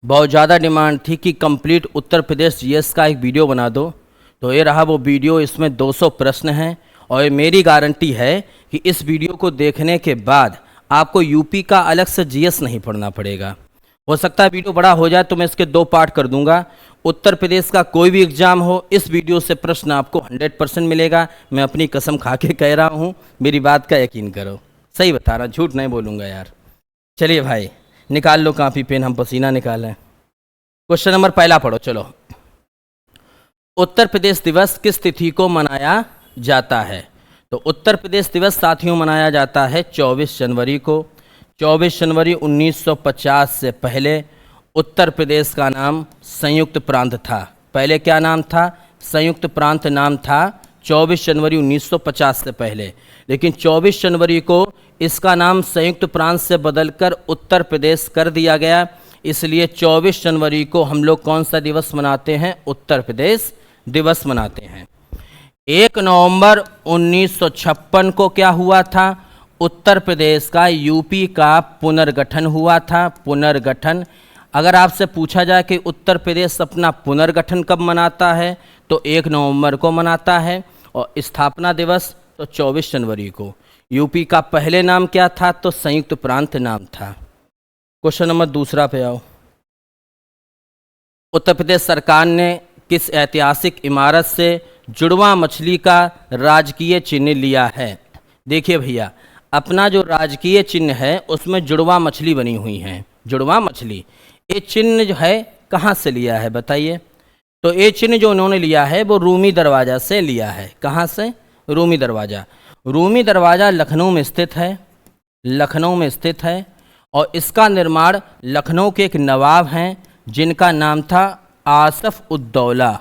बहुत ज़्यादा डिमांड थी कि कंप्लीट उत्तर प्रदेश जीएस का एक वीडियो बना दो, तो ये रहा वो वीडियो। इसमें 200 प्रश्न हैं और मेरी गारंटी है कि इस वीडियो को देखने के बाद आपको यूपी का अलग से जीएस नहीं पढ़ना पड़ेगा। हो सकता है वीडियो बड़ा हो जाए तो मैं इसके 2 पार्ट कर दूंगा। उत्तर प्रदेश का कोई भी एग्जाम हो, इस वीडियो से प्रश्न आपको 100% मिलेगा। मैं अपनी कसम खा के कह रहा हूँ, मेरी बात का यकीन करो। सही बता रहा, झूठ नहीं बोलूँगा यार। चलिए भाई, निकाल लो कापी पेन, हम पसीना निकालें। क्वेश्चन नंबर पहला पढ़ो चलो। उत्तर प्रदेश दिवस किस तिथि को मनाया जाता है? तो उत्तर प्रदेश दिवस साथियों मनाया जाता है 24 जनवरी को। 24 जनवरी 1950 से पहले उत्तर प्रदेश का नाम संयुक्त प्रांत था। पहले क्या नाम था? संयुक्त प्रांत नाम था 24 जनवरी 1950 से पहले। लेकिन 24 जनवरी को इसका नाम संयुक्त प्रांत से बदलकर उत्तर प्रदेश कर दिया गया। इसलिए 24 जनवरी को हम लोग कौन सा दिवस मनाते हैं? उत्तर प्रदेश दिवस मनाते हैं। 1 नवंबर 1956 को क्या हुआ था? उत्तर प्रदेश का यूपी का पुनर्गठन हुआ था। पुनर्गठन। अगर आपसे पूछा जाए कि उत्तर प्रदेश अपना पुनर्गठन कब मनाता है, तो 1 नवंबर को मनाता है। और स्थापना दिवस तो 24 जनवरी को। यूपी का पहले नाम क्या था? तो संयुक्त प्रांत नाम था। क्वेश्चन नंबर दूसरा पे आओ। उत्तर प्रदेश सरकार ने किस ऐतिहासिक इमारत से जुड़वा मछली का राजकीय चिन्ह लिया है? देखिए भैया, अपना जो राजकीय चिन्ह है उसमें जुड़वा मछली बनी हुई है। जुड़वा मछली, ये चिन्ह जो है कहाँ से लिया है बताइए? तो ये चिन्ह जो उन्होंने लिया है वो रूमी दरवाज़ा से लिया है। कहाँ से? रूमी दरवाज़ा। रूमी दरवाज़ा लखनऊ में स्थित है। लखनऊ में स्थित है और इसका निर्माण लखनऊ के एक नवाब हैं जिनका नाम था आसफ उद्दौला।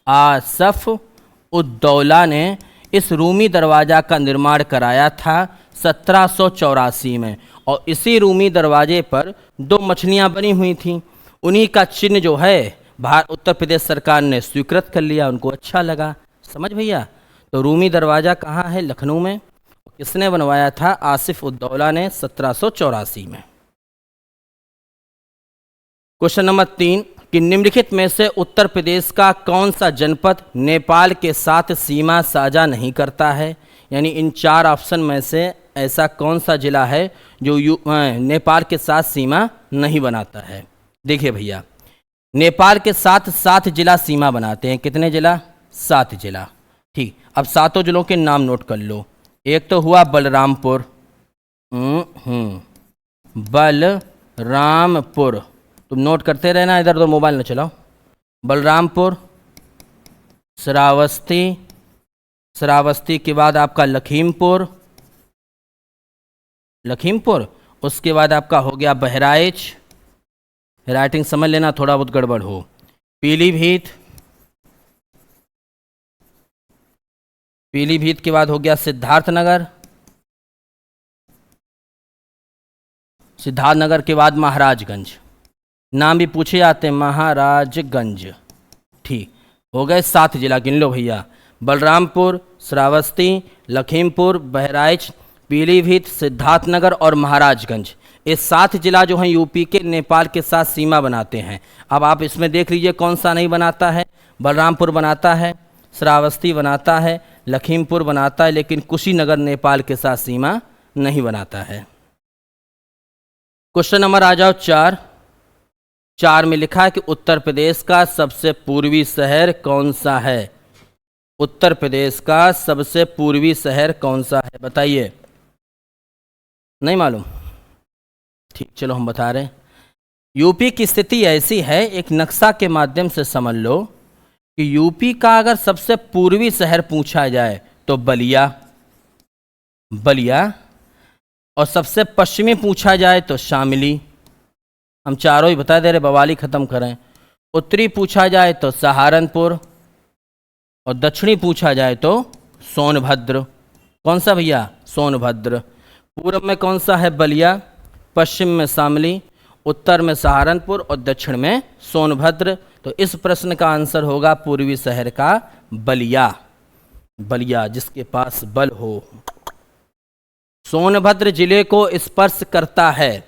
आसफ उद्दौला ने इस रूमी दरवाज़ा का निर्माण कराया था 1784 में। और इसी रूमी दरवाजे पर 2 मछलियाँ बनी हुई थीं। उन्हीं का चिन्ह जो है उत्तर प्रदेश सरकार ने स्वीकृत कर लिया, उनको अच्छा लगा। समझ भैया? तो रूमी दरवाज़ा कहाँ है? लखनऊ में। किसने बनवाया था? आसिफ उद्दौला ने 1784 में। क्वेश्चन नंबर 3 कि निम्नलिखित में से उत्तर प्रदेश का कौन सा जनपद नेपाल के साथ सीमा साझा नहीं करता है? यानी इन 4 ऑप्शन में से ऐसा कौन सा जिला है जो नेपाल के साथ सीमा नहीं बनाता है? देखिए भैया, नेपाल के साथ 7 जिला सीमा बनाते हैं। कितने जिला? 7 जिला। ठीक, अब 7 जिलों के नाम नोट कर लो। एक तो हुआ बलरामपुर। बलरामपुर, तुम नोट करते रहना, इधर उधर मोबाइल न चलाओ। बलरामपुर, श्रावस्ती, श्रावस्ती के बाद आपका लखीमपुर, लखीमपुर, उसके बाद आपका हो गया बहराइच। राइटिंग समझ लेना, थोड़ा बहुत गड़बड़ हो। पीलीभीत, पीलीभीत के बाद हो गया सिद्धार्थनगर, सिद्धार्थनगर के बाद महाराजगंज। नाम भी पूछे जाते हैं, महाराजगंज। ठीक, हो गए 7 जिला। गिन लो भैया, बलरामपुर, श्रावस्ती, लखीमपुर, बहराइच, पीलीभीत, सिद्धार्थनगर और महाराजगंज। ये 7 जिला जो हैं यूपी के नेपाल के साथ सीमा बनाते हैं। अब आप इसमें देख लीजिए कौन सा नहीं बनाता है। बलरामपुर बनाता है, श्रावस्ती बनाता है, लखीमपुर बनाता है, लेकिन कुशीनगर नेपाल के साथ सीमा नहीं बनाता है। क्वेश्चन नंबर आ जाओ 4 में लिखा है कि उत्तर प्रदेश का सबसे पूर्वी शहर कौन सा है? उत्तर प्रदेश का सबसे पूर्वी शहर कौन सा है बताइए? नहीं मालूम? ठीक, चलो हम बता रहे हैं। यूपी की स्थिति ऐसी है, एक नक्शा के माध्यम से समझ लो कि यूपी का अगर सबसे पूर्वी शहर पूछा जाए तो बलिया, बलिया। और सबसे पश्चिमी पूछा जाए तो शामली। हम चारों ही बता दे रहे, बवाली खत्म करें। उत्तरी पूछा जाए तो सहारनपुर और दक्षिणी पूछा जाए तो सोनभद्र। कौन सा भैया? सोनभद्र। पूर्व में कौन सा है? बलिया, पश्चिम में शामली, उत्तर में सहारनपुर और दक्षिण में सोनभद्र। तो इस प्रश्न का आंसर होगा पूर्वी शहर का बलिया। बलिया, जिसके पास बल हो। सोनभद्र जिले को स्पर्श करता है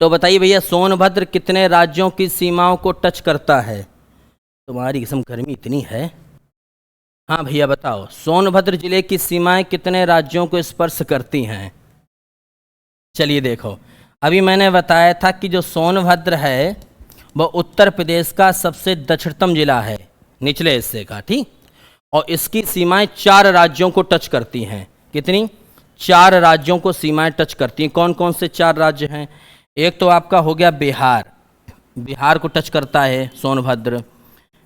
तो बताइए भैया सोनभद्र कितने राज्यों की सीमाओं को टच करता है? तुम्हारी किस्म गर्मी इतनी है। हाँ भैया बताओ, सोनभद्र जिले की सीमाएं कितने राज्यों को स्पर्श करती हैं? चलिए देखो, अभी मैंने बताया था कि जो सोनभद्र है वह उत्तर प्रदेश का सबसे दक्षिणतम जिला है, निचले हिस्से का, ठीक। और इसकी सीमाएं 4 राज्यों को टच करती हैं। कितनी? 4 राज्यों को सीमाएं टच करती हैं। कौन कौन से 4 राज्य हैं? एक तो आपका हो गया बिहार, बिहार को टच करता है सोनभद्र।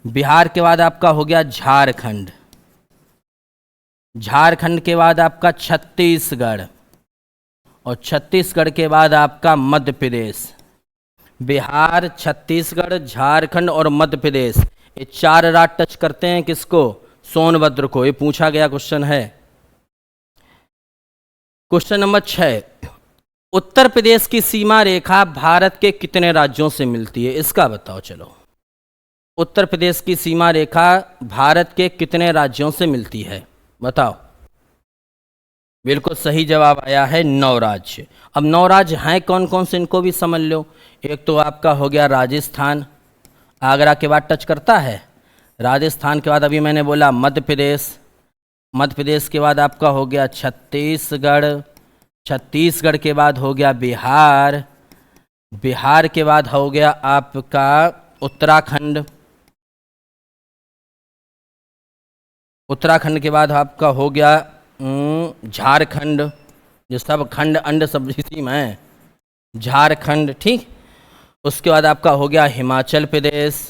बिहार के बाद आपका हो गया झारखंड, झारखंड के बाद आपका छत्तीसगढ़, और छत्तीसगढ़ के बाद आपका मध्य प्रदेश। बिहार, छत्तीसगढ़, झारखंड और मध्य प्रदेश, ये 4 राज्य टच करते हैं किसको? सोनभद्र को। ये पूछा गया क्वेश्चन है। क्वेश्चन नंबर 6, उत्तर प्रदेश की सीमा रेखा भारत के कितने राज्यों से मिलती है? इसका बताओ। चलो, उत्तर प्रदेश की सीमा रेखा भारत के कितने राज्यों से मिलती है? बताओ। बिल्कुल सही जवाब आया है 9 राज्य। अब 9 राज्य हैं कौन कौन से, इनको भी समझ लो। एक तो आपका हो गया राजस्थान, आगरा के बाद टच करता है। राजस्थान के बाद अभी मैंने बोला मध्य प्रदेश, मध्य प्रदेश के बाद आपका हो गया छत्तीसगढ़, छत्तीसगढ़ के बाद हो गया बिहार, बिहार के बाद हो गया आपका उत्तराखंड, उत्तराखंड के बाद आपका हो गया झारखंड, जो सब खंड अंड सब इसी में है, झारखंड, ठीक। उसके बाद आपका हो गया हिमाचल प्रदेश,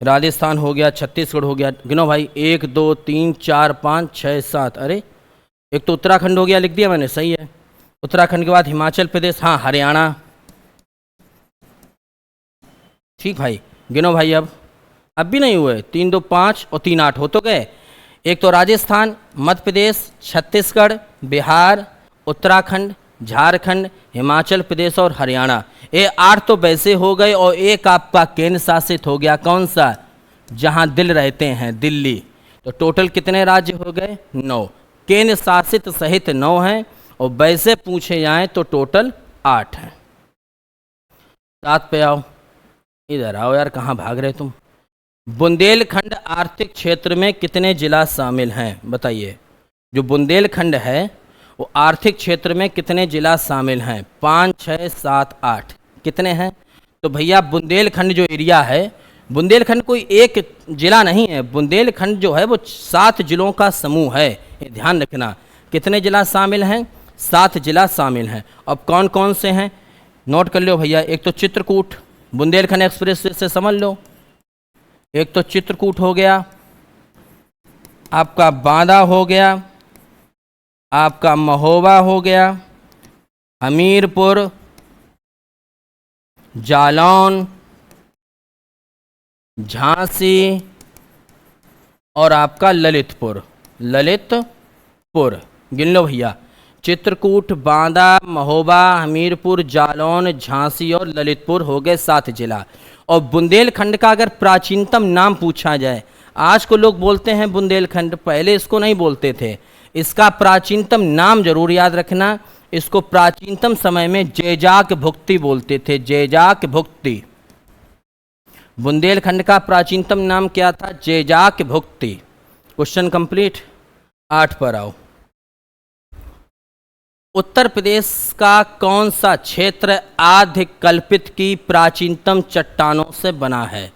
राजस्थान हो गया, छत्तीसगढ़ हो गया। गिनो भाई, 1 2 3 4 5 6 7, अरे एक तो उत्तराखंड हो गया, लिख दिया मैंने, सही है। उत्तराखंड के बाद हिमाचल प्रदेश, हाँ हरियाणा, ठीक भाई। गिनो भाई, अब भी नहीं हुए, 3 2 5 और 3 8 हो तो गए। एक तो राजस्थान, मध्य प्रदेश, छत्तीसगढ़, बिहार, उत्तराखंड, झारखंड, हिमाचल प्रदेश और हरियाणा। ये 8 तो वैसे हो गए, और एक आपका केंद्र शासित हो गया, कौन सा? जहां दिल रहते हैं, दिल्ली। तो टोटल कितने राज्य हो गए? 9। केंद्र शासित सहित 9 हैं, और वैसे पूछे जाएं तो टोटल 8 हैं। 7 पे आओ, इधर आओ यार, कहाँ भाग रहे तुम? बुंदेलखंड आर्थिक क्षेत्र में कितने जिला शामिल हैं? बताइए। जो बुंदेलखंड है वो आर्थिक क्षेत्र में कितने जिला शामिल हैं? 5 6 7 8 कितने हैं? तो भैया बुंदेलखंड जो एरिया है, बुंदेलखंड कोई एक जिला नहीं है, बुंदेलखंड जो है वो 7 जिलों का समूह है, ये ध्यान रखना। कितने जिला शामिल हैं? 7 जिला शामिल हैं। अब कौन कौन से हैं नोट कर लो भैया। एक तो चित्रकूट, बुंदेलखंड एक्सप्रेस से समझ लो। एक तो चित्रकूट हो गया, आपका बांदा हो गया, आपका महोबा हो गया, हमीरपुर, जालौन, झांसी और आपका ललितपुर, ललितपुर। गिन लो भैया, चित्रकूट, बांदा, महोबा, हमीरपुर, जालौन, झांसी और ललितपुर हो गए 7 जिला। और बुंदेलखंड का अगर प्राचीनतम नाम पूछा जाए, आज को लोग बोलते हैं बुंदेलखंड, पहले इसको नहीं बोलते थे। इसका प्राचीनतम नाम जरूर याद रखना, इसको प्राचीनतम समय में जेजाक भुक्ति बोलते थे, जेजाक भुक्ति। बुंदेलखंड का प्राचीनतम नाम क्या था? जेजाक भुक्ति। Question complete. 8 पर आओ। उत्तर प्रदेश का कौन सा क्षेत्र आद्य कल्पित की प्राचीनतम चट्टानों से बना है?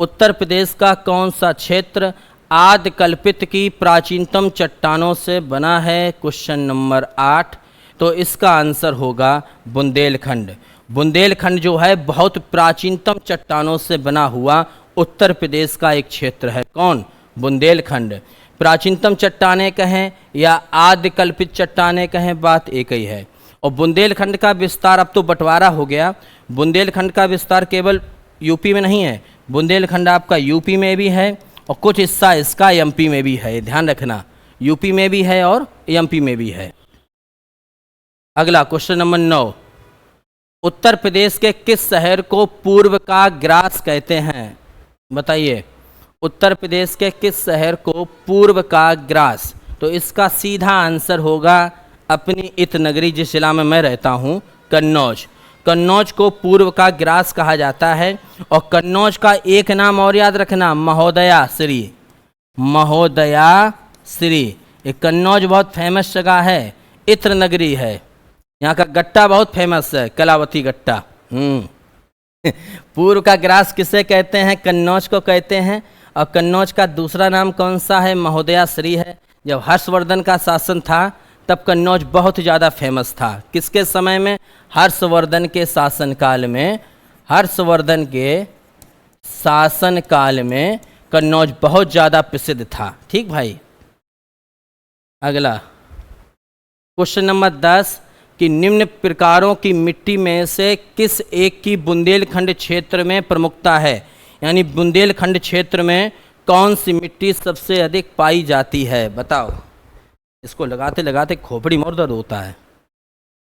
उत्तर प्रदेश का कौन सा क्षेत्र आद्य कल्पित की प्राचीनतम चट्टानों से बना है? Question number 8। तो इसका आंसर होगा बुंदेलखंड। बुंदेलखंड जो है बहुत प्राचीनतम चट्टानों से बना हुआ उत्तर प्रदेश का एक क्षेत्र है। कौन? बुंदेलखंड। प्राचीनतम चट्टानें कहें या आद्य कल्पित चट्टानें कहें, बात एक ही है। और बुंदेलखंड का विस्तार अब तो बंटवारा हो गया। बुंदेलखंड का विस्तार केवल यूपी में नहीं है, बुंदेलखंड आपका यूपी में भी है और कुछ हिस्सा इसका एमपी में भी है, ध्यान रखना, यूपी में भी है और एमपी में भी है। अगला क्वेश्चन नंबर 9, उत्तर प्रदेश के किस शहर को पूर्व का ग्रास कहते हैं? बताइए, उत्तर प्रदेश के किस शहर को पूर्व का ग्रास? तो इसका सीधा आंसर होगा अपनी इत नगरी जिस जिला में मैं रहता हूँ, कन्नौज। कन्नौज को पूर्व का ग्रास कहा जाता है। और कन्नौज का एक नाम और याद रखना, महोदया श्री। महोदया श्री। ये कन्नौज बहुत फेमस जगह है, इत्र नगरी है। यहाँ का गट्टा बहुत फेमस है, कलावती गट्टा। पूर्व का ग्रास किसे कहते हैं? कन्नौज को कहते हैं। और कन्नौज का दूसरा नाम कौन सा है? महोदया श्री है। जब हर्षवर्धन का शासन था तब कन्नौज बहुत ज़्यादा फेमस था। किसके समय में? हर्षवर्धन के शासनकाल में। हर्षवर्धन के शासनकाल में कन्नौज बहुत ज़्यादा प्रसिद्ध था। ठीक भाई। अगला क्वेश्चन नंबर 10 कि निम्न प्रकारों की मिट्टी में से किस एक की बुंदेलखंड क्षेत्र में प्रमुखता है? यानी बुंदेलखंड क्षेत्र में कौन सी मिट्टी सबसे अधिक पाई जाती है? बताओ। इसको लगाते लगाते खोपड़ी मोर दर्द होता है।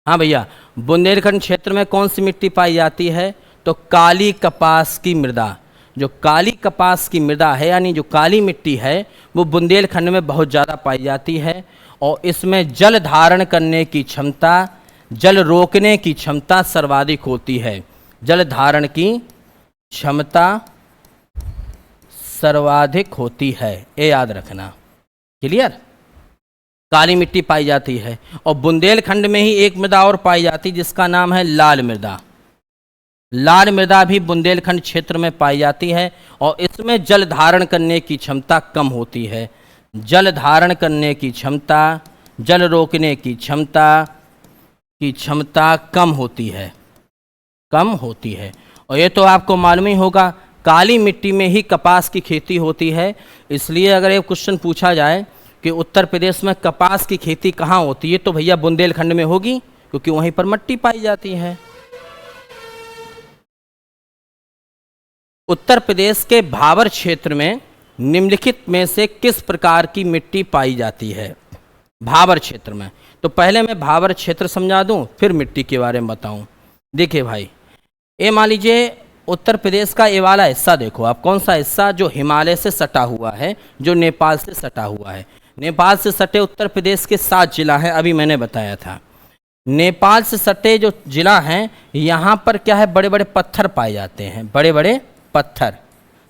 हाँ भैया, बुंदेलखंड क्षेत्र में कौन सी मिट्टी पाई जाती है? तो काली कपास की मृदा। जो काली कपास की मृदा है, यानी जो काली मिट्टी है, वो बुंदेलखंड में बहुत ज़्यादा पाई जाती है। और इसमें जल धारण करने की क्षमता, जल रोकने की क्षमता सर्वाधिक होती है। जल धारण की क्षमता सर्वाधिक होती है, ये याद रखना। क्लियर? काली मिट्टी पाई जाती है। और बुंदेलखंड में ही एक मृदा और पाई जाती है जिसका नाम है लाल मृदा। लाल मृदा भी बुंदेलखंड क्षेत्र में पाई जाती है और इसमें जल धारण करने की क्षमता कम होती है। जल धारण करने की क्षमता, जल रोकने की क्षमता कम होती है, कम होती है। और ये तो आपको मालूम ही होगा, काली मिट्टी में ही कपास की खेती होती है। इसलिए अगर ये क्वेश्चन पूछा जाए कि उत्तर प्रदेश में कपास की खेती कहाँ होती है, तो भैया बुंदेलखंड में होगी, क्योंकि वहीं पर मिट्टी पाई जाती है। उत्तर प्रदेश के भाबर क्षेत्र में निम्नलिखित में से किस प्रकार की मिट्टी पाई जाती है? भाबर क्षेत्र में। तो पहले मैं भाबर क्षेत्र समझा दूं, फिर मिट्टी के बारे में बताऊं। देखिए भाई, ये मान लीजिए उत्तर प्रदेश का ये वाला हिस्सा देखो आप, कौन सा हिस्सा? जो हिमालय से सटा हुआ है, जो नेपाल से सटा हुआ है। नेपाल से सटे उत्तर प्रदेश के 7 जिला हैं, अभी मैंने बताया था। नेपाल से सटे जो जिला हैं, यहाँ पर क्या है? बड़े बड़े पत्थर पाए जाते हैं, बड़े बड़े पत्थर,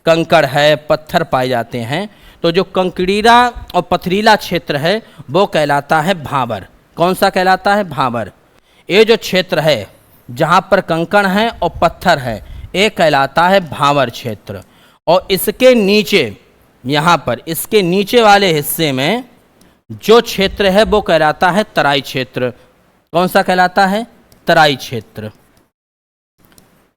कंकड़ है, पत्थर पाए जाते हैं। तो जो कंकड़ीला और पथरीला क्षेत्र है वो कहलाता है भाबर। कौन सा कहलाता है? भाबर। ये जो क्षेत्र है जहाँ पर कंकड़ है और पत्थर है, ये कहलाता है भाबर क्षेत्र। और इसके नीचे, यहाँ पर इसके नीचे वाले हिस्से में जो क्षेत्र है वो कहलाता है तराई क्षेत्र। कौन सा कहलाता है? तराई क्षेत्र।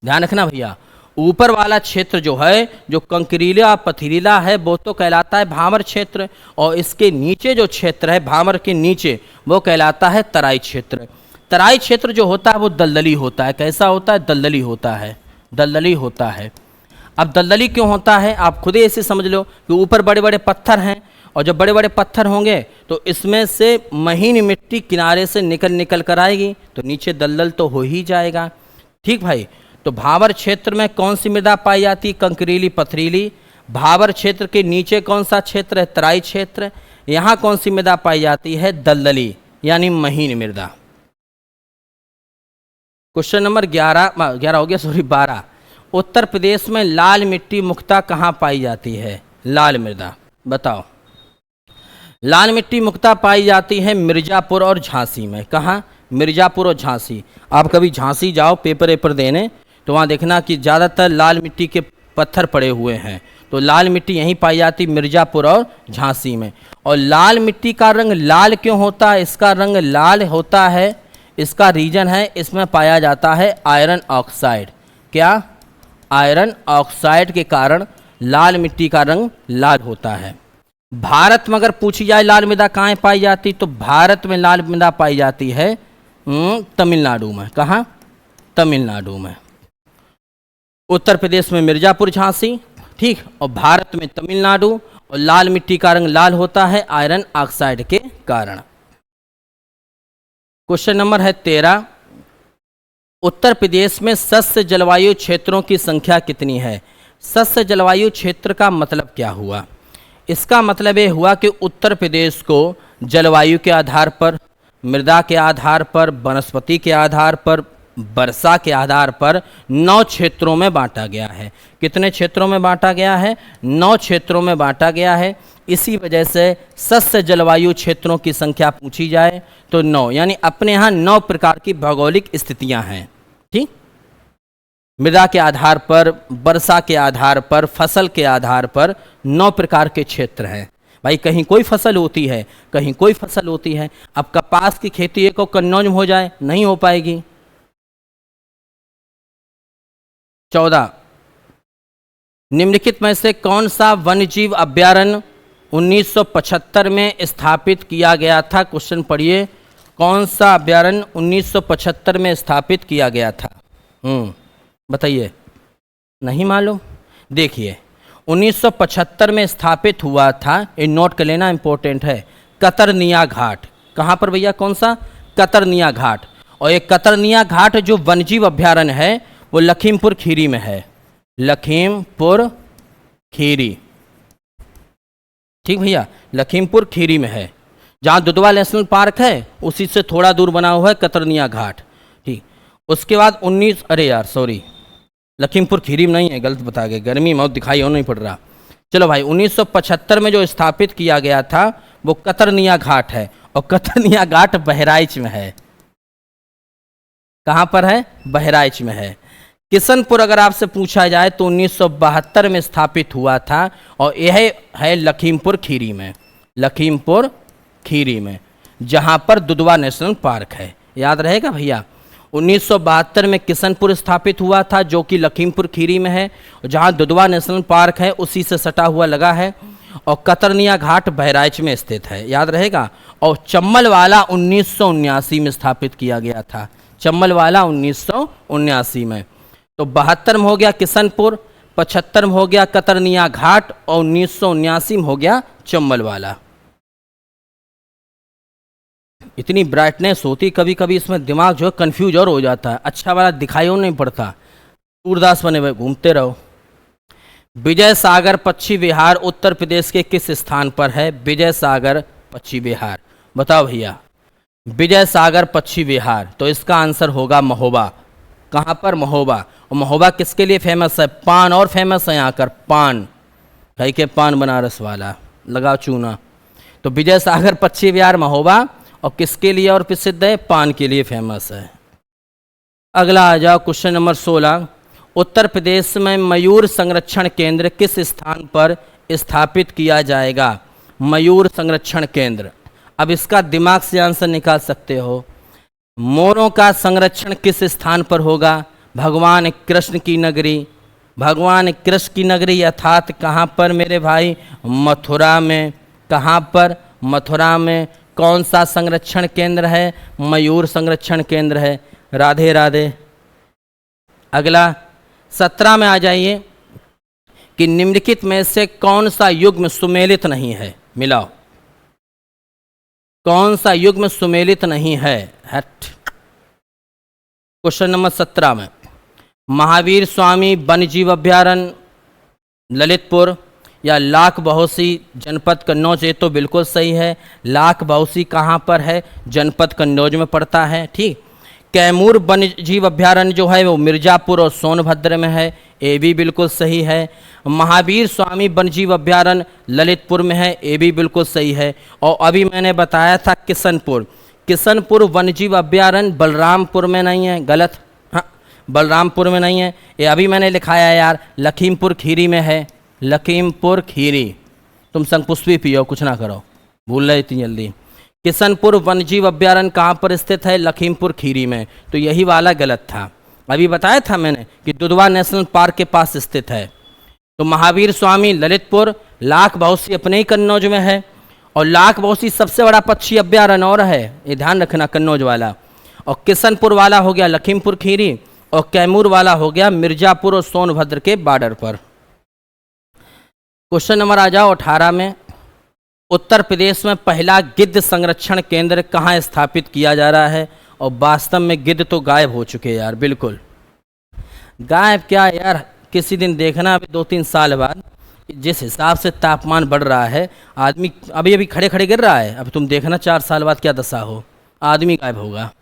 ध्यान रखना भैया, ऊपर वाला क्षेत्र जो है, जो कंकरीला पथरीला है, वो तो कहलाता है भाबर क्षेत्र। और इसके नीचे जो क्षेत्र है, भाबर के नीचे, वो कहलाता है तराई क्षेत्र। तराई क्षेत्र जो होता है वो दलदली होता है। कैसा होता है? दलदली होता है, दलदली होता है। अब दलदली क्यों होता है आप खुद ही ऐसे समझ लो कि ऊपर बड़े बड़े पत्थर हैं, और जब बड़े बड़े पत्थर होंगे तो इसमें से महीन मिट्टी किनारे से निकल कर आएगी, तो नीचे दलदल तो हो ही जाएगा। ठीक भाई। तो भाबर क्षेत्र में कौन सी मृदा पाई जाती? कंकरीली पथरीली। भाबर क्षेत्र के नीचे कौन सा क्षेत्र है? तराई क्षेत्र। यहाँ कौन सी मृदा पाई जाती है? दलदली, यानी महीन मृदा। क्वेश्चन नंबर 11 हो गया, सॉरी 12। उत्तर प्रदेश में लाल मिट्टी मुख्यतः कहाँ पाई जाती है? लाल मृदा। बताओ। लाल मिट्टी मुख्यतः पाई जाती है मिर्जापुर और झांसी में। कहाँ? मिर्जापुर और झांसी। आप कभी झांसी जाओ पेपर वेपर देने, तो वहाँ देखना कि ज़्यादातर लाल मिट्टी के पत्थर पड़े हुए हैं। तो लाल मिट्टी यहीं पाई जाती मिर्जापुर और झांसी में। और लाल मिट्टी का रंग लाल क्यों होता है? इसका रंग लाल होता है, इसका रीजन है, इसमें पाया जाता है आयरन ऑक्साइड। क्या? आयरन ऑक्साइड के कारण लाल मिट्टी का रंग लाल होता है। भारत में अगर पूछी जाए लाल मृदा कहाँ पाई जाती, तो भारत में लाल मृदा पाई जाती है तमिलनाडु में। कहाँ? तमिलनाडु में। उत्तर प्रदेश में मिर्जापुर झांसी, ठीक, और भारत में तमिलनाडु। और लाल मिट्टी का रंग लाल होता है आयरन ऑक्साइड के कारण। क्वेश्चन नंबर है 13। उत्तर प्रदेश में सस्य जलवायु क्षेत्रों की संख्या कितनी है? सस्य जलवायु क्षेत्र का मतलब क्या हुआ? इसका मतलब ये हुआ कि उत्तर प्रदेश को जलवायु के आधार पर मृदा के आधार पर, वनस्पति के आधार पर, वर्षा के आधार पर 9 क्षेत्रों में बांटा गया है। कितने क्षेत्रों में बांटा गया है? 9 क्षेत्रों में बांटा गया है। इसी वजह से सस्य जलवायु क्षेत्रों की संख्या पूछी जाए तो 9, यानी अपने यहाँ 9 प्रकार की भौगोलिक स्थितियां हैं। ठीक, मृदा के आधार पर, वर्षा के आधार पर, फसल के आधार पर 9 प्रकार के क्षेत्र हैं। भाई कहीं कोई फसल होती है, कहीं कोई फसल होती है। अब कपास की खेती एक और कन्नौज में हो जाए, नहीं हो पाएगी। 14, निम्नलिखित में से कौन सा वन्यजीव अभ्यारण्य 1975 में स्थापित किया गया था? क्वेश्चन पढ़िए, कौन सा अभ्यारण्य 1975 में स्थापित किया गया था? बताइए, नहीं मालूम? देखिए 1975 में स्थापित हुआ था, ये नोट कर लेना, इंपॉर्टेंट है, कतरनिया घाट। कहाँ पर भैया? कौन सा? कतरनिया घाट। और ये कतरनिया घाट जो वन्यजीव अभ्यारण्य है वो लखीमपुर खीरी में है, लखीमपुर खीरी। ठीक भैया, लखीमपुर खीरी में है। जहाँ दुधवा नेशनल पार्क है उसी से थोड़ा दूर बना हुआ है कतरनिया घाट। ठीक, उसके बाद लखीमपुर खीरी में नहीं है, गलत बता गए, गर्मी मौत दिखाई हो नहीं पड़ रहा। चलो भाई, 1975 में जो स्थापित किया गया था वो कतरनिया घाट है, और कतरनिया घाट बहराइच में है। कहाँ पर है? बहराइच में है। किशनपुर अगर आपसे पूछा जाए तो 1972 में स्थापित हुआ था, और यह है लखीमपुर खीरी में, लखीमपुर खीरी में, जहाँ पर दुधवा नेशनल पार्क है। याद रहेगा भैया, 1972 में किशनपुर स्थापित हुआ था जो कि लखीमपुर खीरी में है, जहाँ दुधवा नेशनल पार्क है उसी से सटा हुआ लगा है, और कतरनिया घाट बहराइच में स्थित है। याद रहेगा। और चम्मलवाला 1979 में स्थापित किया गया था, चम्मलवाला 1979 में। तो 72 में हो गया किशनपुर, 75 में हो गया कतरनिया घाट, और 1979 में हो गया चम्मलवाला। इतनी ब्राइटनेस होती, कभी कभी इसमें दिमाग जो है कंफ्यूज और हो जाता है, अच्छा वाला दिखाई नहीं पड़ता, सूरदास बने हुए घूमते रहो। विजय सागर पक्षी विहार उत्तर प्रदेश के किस स्थान पर है? विजय सागर पक्षी विहार, बताओ भैया। विजय सागर पक्षी विहार, तो इसका आंसर होगा महोबा। कहाँ पर? महोबा। और महोबा किसके लिए फेमस है? पान, और फेमस है यहाँ कर पान, भाई के पान बनारस वाला, लगाओ चूना। तो विजय सागर पक्षी विहार महोबा, और किसके लिए और प्रसिद्ध है? पान के लिए फेमस है। अगला आ जाओ, क्वेश्चन नंबर 16, उत्तर प्रदेश में मयूर संरक्षण केंद्र किस स्थान पर स्थापित किया जाएगा? मयूर संरक्षण केंद्र। अब इसका दिमाग से आंसर निकाल सकते हो। मोरों का संरक्षण किस स्थान पर होगा? भगवान कृष्ण की नगरी, भगवान कृष्ण की नगरी अर्थात कहाँ पर मेरे भाई? मथुरा में। कहाँ पर? मथुरा में। कौन सा संरक्षण केंद्र है? मयूर संरक्षण केंद्र है। राधे राधे। अगला 17 में आ जाइए कि निम्नलिखित में से कौन सा युग्म सुमेलित नहीं है? मिलाओ, कौन सा युग्म सुमेलित नहीं है? हट। क्वेश्चन नंबर 17 में महावीर स्वामी वन्यजीव अभ्यारण्य ललितपुर या लाख बहोसी जनपद कन्नौज, ये तो बिल्कुल सही है। लाख बहोसी कहाँ पर है? जनपद कन्नौज में पड़ता है। ठीक। कैमूर वन्यजीव अभ्यारण्य जो है वो मिर्ज़ापुर और सोनभद्र में है, ये भी बिल्कुल सही है। महावीर स्वामी वन्यजीव अभ्यारण्य ललितपुर में है, ये भी बिल्कुल सही है। और अभी मैंने बताया था किशनपुर, किशनपुर वन्यजीव अभ्यारण्य बलरामपुर में नहीं है, गलत। हाँ, बलरामपुर में नहीं है, ये अभी मैंने लिखाया यार, लखीमपुर खीरी में है, लखीमपुर खीरी। तुम शंखपुष्पी पियो, कुछ ना करो, भूल रहे इतनी जल्दी। किशनपुर वन्यजीव अभ्यारण्य कहाँ पर स्थित है? लखीमपुर खीरी में, तो यही वाला गलत था। अभी बताया था मैंने कि दुधवा नेशनल पार्क के पास स्थित है। तो महावीर स्वामी ललितपुर, लाख बहोसी अपने ही कन्नौज में है, और लाख बहोसी सबसे बड़ा पक्षी अभ्यारण्य और है, ये ध्यान रखना, कन्नौज वाला। और किशनपुर वाला हो गया लखीमपुर खीरी, और कैमूर वाला हो गया मिर्ज़ापुर और सोनभद्र के बॉर्डर पर। क्वेश्चन नंबर आ जाओ 18 में, उत्तर प्रदेश में पहला गिद्ध संरक्षण केंद्र कहाँ स्थापित किया जा रहा है? और वास्तव में गिद्ध तो गायब हो चुके यार, बिल्कुल गायब। क्या यार, किसी दिन देखना अभी 2-3 साल बाद जिस हिसाब से तापमान बढ़ रहा है, आदमी अभी अभी खड़े खड़े गिर रहा है, अब तुम देखना 4 साल बाद क्या दशा हो। आदमी गायब होगा।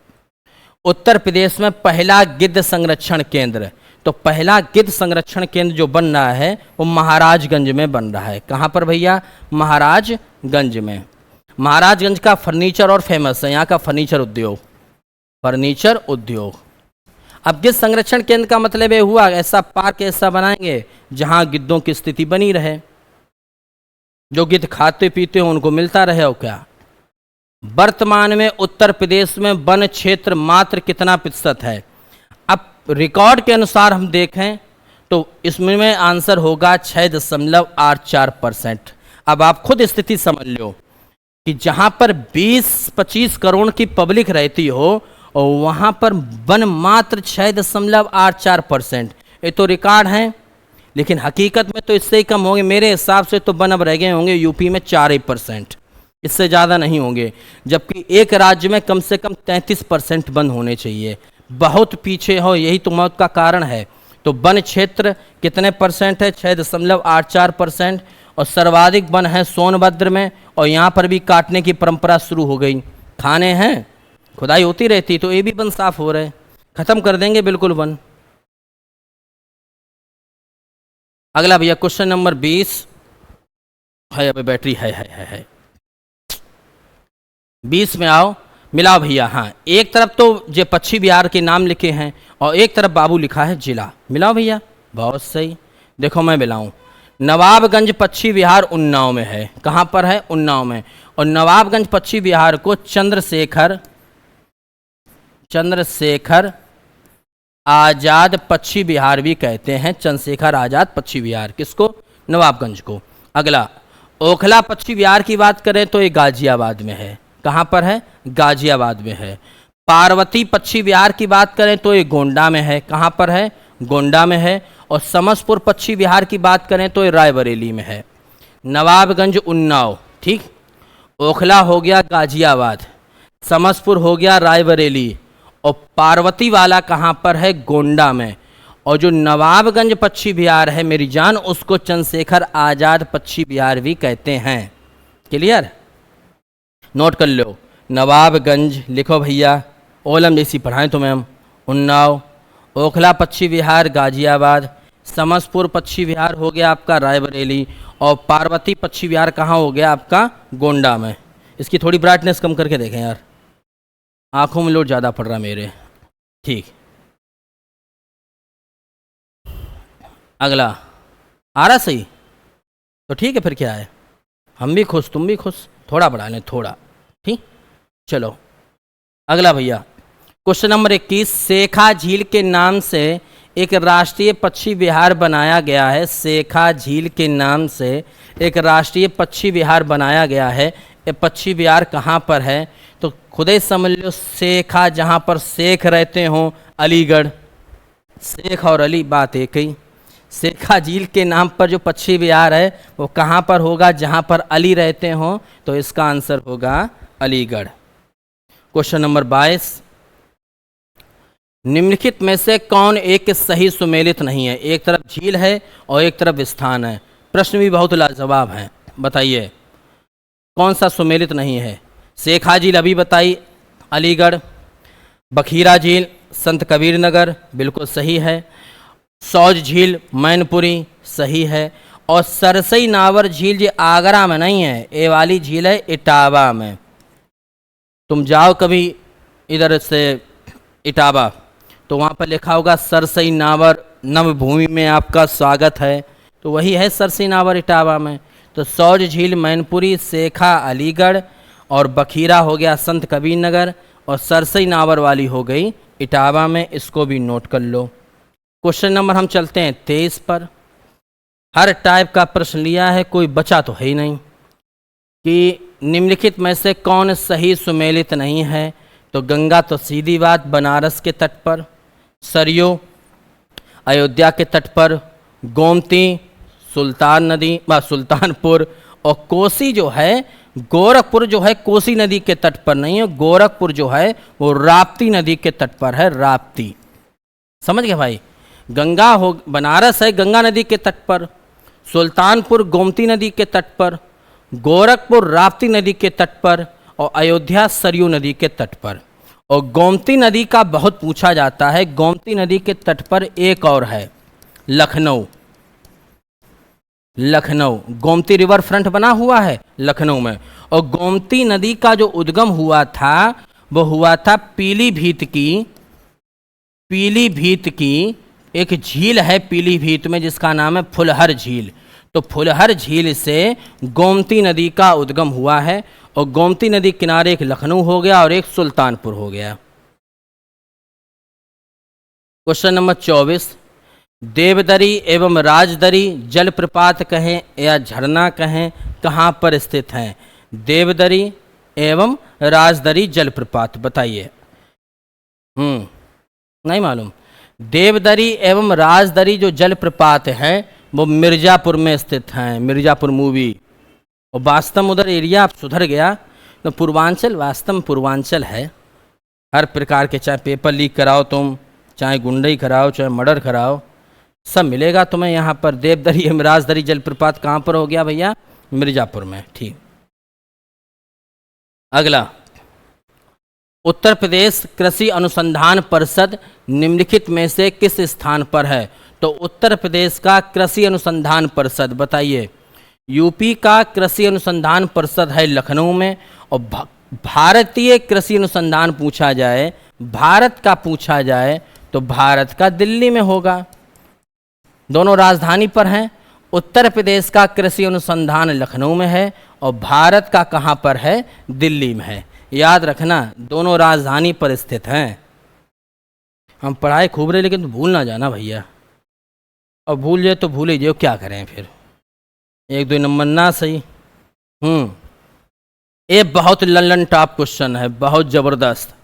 उत्तर प्रदेश में पहला गिद्ध संरक्षण केंद्र, तो पहला गिद्ध संरक्षण केंद्र जो बन रहा है वो महाराजगंज में बन रहा है। कहाँ पर भैया? महाराजगंज में। महाराजगंज का फर्नीचर और फेमस है, यहाँ का फर्नीचर उद्योग, फर्नीचर उद्योग। अब गिद्ध संरक्षण केंद्र का मतलब ये हुआ ऐसा पार्क ऐसा बनाएंगे जहाँ गिद्धों की स्थिति बनी रहे, जो गिद्ध खाते पीते हो उनको मिलता रहे। और क्या वर्तमान में उत्तर प्रदेश में वन क्षेत्र मात्र कितना प्रतिशत है? अब रिकॉर्ड के अनुसार हम देखें तो इसमें आंसर होगा 6.84%। अब आप खुद स्थिति समझ लो कि जहां पर 20-25 करोड़ की पब्लिक रहती हो और वहां पर वन मात्र 6.84%। ये तो रिकॉर्ड है, लेकिन हकीकत में तो इससे ही कम होंगे। मेरे हिसाब से तो वन अब रह गए होंगे यूपी में 4%, इससे ज़्यादा नहीं होंगे, जबकि एक राज्य में कम से कम 33% वन होने चाहिए। बहुत पीछे हो, यही तो मौत का कारण है। तो वन क्षेत्र कितने परसेंट है? 6.84%। और सर्वाधिक वन है सोनभद्र में, और यहाँ पर भी काटने की परंपरा शुरू हो गई। खाने हैं, खुदाई होती रहती, तो ये भी वन साफ हो रहे, खत्म कर देंगे बिल्कुल वन। अगला भैया क्वेश्चन नंबर 20 है, अभी बैटरी है 20 में आओ, मिलाओ भैया। हाँ, एक तरफ तो जे पश्चिम बिहार के नाम लिखे हैं और एक तरफ बाबू लिखा है जिला। मिलाओ भैया, बहुत सही। देखो मैं मिलाऊं, नवाबगंज पश्चिम बिहार उन्नाव में है। कहाँ पर है? उन्नाव में। और नवाबगंज पश्चिम बिहार को चंद्रशेखर आज़ाद पश्चिम बिहार भी कहते हैं। चंद्रशेखर आज़ाद पश्चिम बिहार, किसको? नवाबगंज को। अगला ओखला पश्चिम बिहार की बात करें तो ये गाजियाबाद में है। कहाँ पर है? गाजियाबाद में है। पार्वती पश्चिम बिहार की बात करें तो ये गोंडा में है। कहाँ पर है? गोंडा में है। और समस्तीपुर पश्चिम बिहार की बात करें तो ये रायबरेली में है। नवाबगंज उन्नाव, ठीक। ओखला हो गया गाजियाबाद, समस्तीपुर हो गया रायबरेली, और पार्वती वाला कहाँ पर है? गोंडा में। और जो नवाबगंज पश्चिम बिहार है मेरी जान, उसको चंद्रशेखर आज़ाद पश्चिम बिहार भी कहते हैं। क्लियर? नोट कर लो, नवाबगंज लिखो भैया, ओलम जैसी पढ़ाएं तुम्हें हम। उन्नाव, ओखला पश्चिम बिहार गाजियाबाद, समस्तीपुर पश्चिम बिहार हो गया आपका रायबरेली, और पार्वती पश्चिम बिहार कहाँ हो गया आपका? गोंडा में। इसकी थोड़ी ब्राइटनेस कम करके देखें यार, आंखों में लोड ज़्यादा पड़ रहा मेरे। ठीक, अगला आ रहा सही? तो ठीक है, फिर क्या है, हम भी खुश तुम भी खुश। थोड़ा बढ़ा लें, थोड़ा, ठीक। चलो अगला भैया, क्वेश्चन नंबर 21। शेखा झील के नाम से एक राष्ट्रीय पक्षी विहार बनाया गया है। शेखा झील के नाम से एक राष्ट्रीय पक्षी विहार बनाया गया है। ये पक्षी विहार कहाँ पर है? तो खुद ही समझ लो, शेखा जहाँ पर शेख रहते हों, अलीगढ़। शेख और अली बात एक ही। शेखा झील के नाम पर जो पक्षी विहार है वो कहाँ पर होगा? जहाँ पर अली रहते हों, तो इसका आंसर होगा अलीगढ़। Question number 22। निम्नलिखित में से कौन एक सही सुमेलित नहीं है? एक तरफ झील है और एक तरफ स्थान है। प्रश्न भी बहुत लाजवाब है, बताइए कौन सा सुमेलित नहीं है? शेखा झील अभी बताई, अलीगढ़। बखीरा झील संत कबीर नगर, बिल्कुल सही है। सौज झील मैनपुरी, सही है। और सरसई नावर झील जो आगरा में नहीं है, ये वाली झील है इटावा में। तुम जाओ कभी इधर से इटावा, तो वहाँ पर लिखा होगा सरसई नावर नवभूमि में आपका स्वागत है, तो वही है सरसई नावर इटावा में। तो सौज झील मैनपुरी, शेखा अलीगढ़, और बखीरा हो गया संत कबीर नगर, और सरसई नावर वाली हो गई इटावा में। इसको भी नोट कर लो। क्वेश्चन नंबर हम चलते हैं 23 पर। हर टाइप का प्रश्न लिया है, कोई बचा तो है ही नहीं। कि निम्नलिखित में से कौन सही सुमेलित नहीं है? तो गंगा तो सीधी बात, बनारस के तट पर। सरयू अयोध्या के तट पर। गोमती सुल्तान नदी व सुल्तानपुर। और कोसी जो है, गोरखपुर जो है कोसी नदी के तट पर नहीं है, गोरखपुर जो है वो राप्ती नदी के तट पर है, राप्ती। समझ गए भाई? गंगा हो, बनारस है गंगा नदी के तट पर, सुल्तानपुर गोमती नदी के तट पर, गोरखपुर राप्ती नदी के तट पर, और अयोध्या सरयू नदी के तट पर। और गोमती नदी का बहुत पूछा जाता है। गोमती नदी के तट पर एक और है, लखनऊ। लखनऊ, गोमती रिवर फ्रंट बना हुआ है लखनऊ में। और गोमती नदी का जो उद्गम हुआ था वो हुआ था पीलीभीत की एक झील है पीलीभीत में जिसका नाम है फुलहर झील। तो फुलहर झील से गोमती नदी का उद्गम हुआ है। और गोमती नदी किनारे एक लखनऊ हो गया और एक सुल्तानपुर हो गया। क्वेश्चन नंबर 24, देवदरी एवं राजदरी जलप्रपात कहें या झरना कहें कहाँ पर स्थित हैं? देवदरी एवं राजदरी जलप्रपात बताइए। नहीं मालूम। देवदरी एवं राजदरी जो जलप्रपात है वो मिर्ज़ापुर में स्थित हैं, मिर्ज़ापुर मूवी। और वास्तव उधर एरिया आप सुधर गया तो पूर्वांचल वास्तव में पूर्वांचल है। हर प्रकार के, चाहे पेपर लीक कराओ तुम, चाहे गुंडई कराओ, चाहे मर्डर कराओ, सब मिलेगा तुम्हें यहाँ पर। देवदरी एवं राजदरी जलप्रपात कहाँ पर हो गया भैया? मिर्ज़ापुर में। ठीक, अगला, उत्तर प्रदेश कृषि अनुसंधान परिषद निम्नलिखित में से किस स्थान पर है? तो उत्तर प्रदेश का कृषि अनुसंधान परिषद बताइए। यूपी का कृषि अनुसंधान परिषद है लखनऊ में। और भारतीय कृषि अनुसंधान पूछा जाए, भारत का पूछा जाए तो भारत का दिल्ली में होगा। दोनों राजधानी पर हैं। उत्तर प्रदेश का कृषि अनुसंधान लखनऊ में है और भारत का कहाँ पर है? दिल्ली में है। याद रखना, दोनों राजधानी पर स्थित हैं। हम पढ़ाई खूब रहे लेकिन तो भूल ना जाना भैया। और भूल जाए तो भूल ही जाओ, क्या करें फिर, 1-2 नंबर ना सही। ये बहुत लल्लन टॉप क्वेश्चन है, बहुत ज़बरदस्त।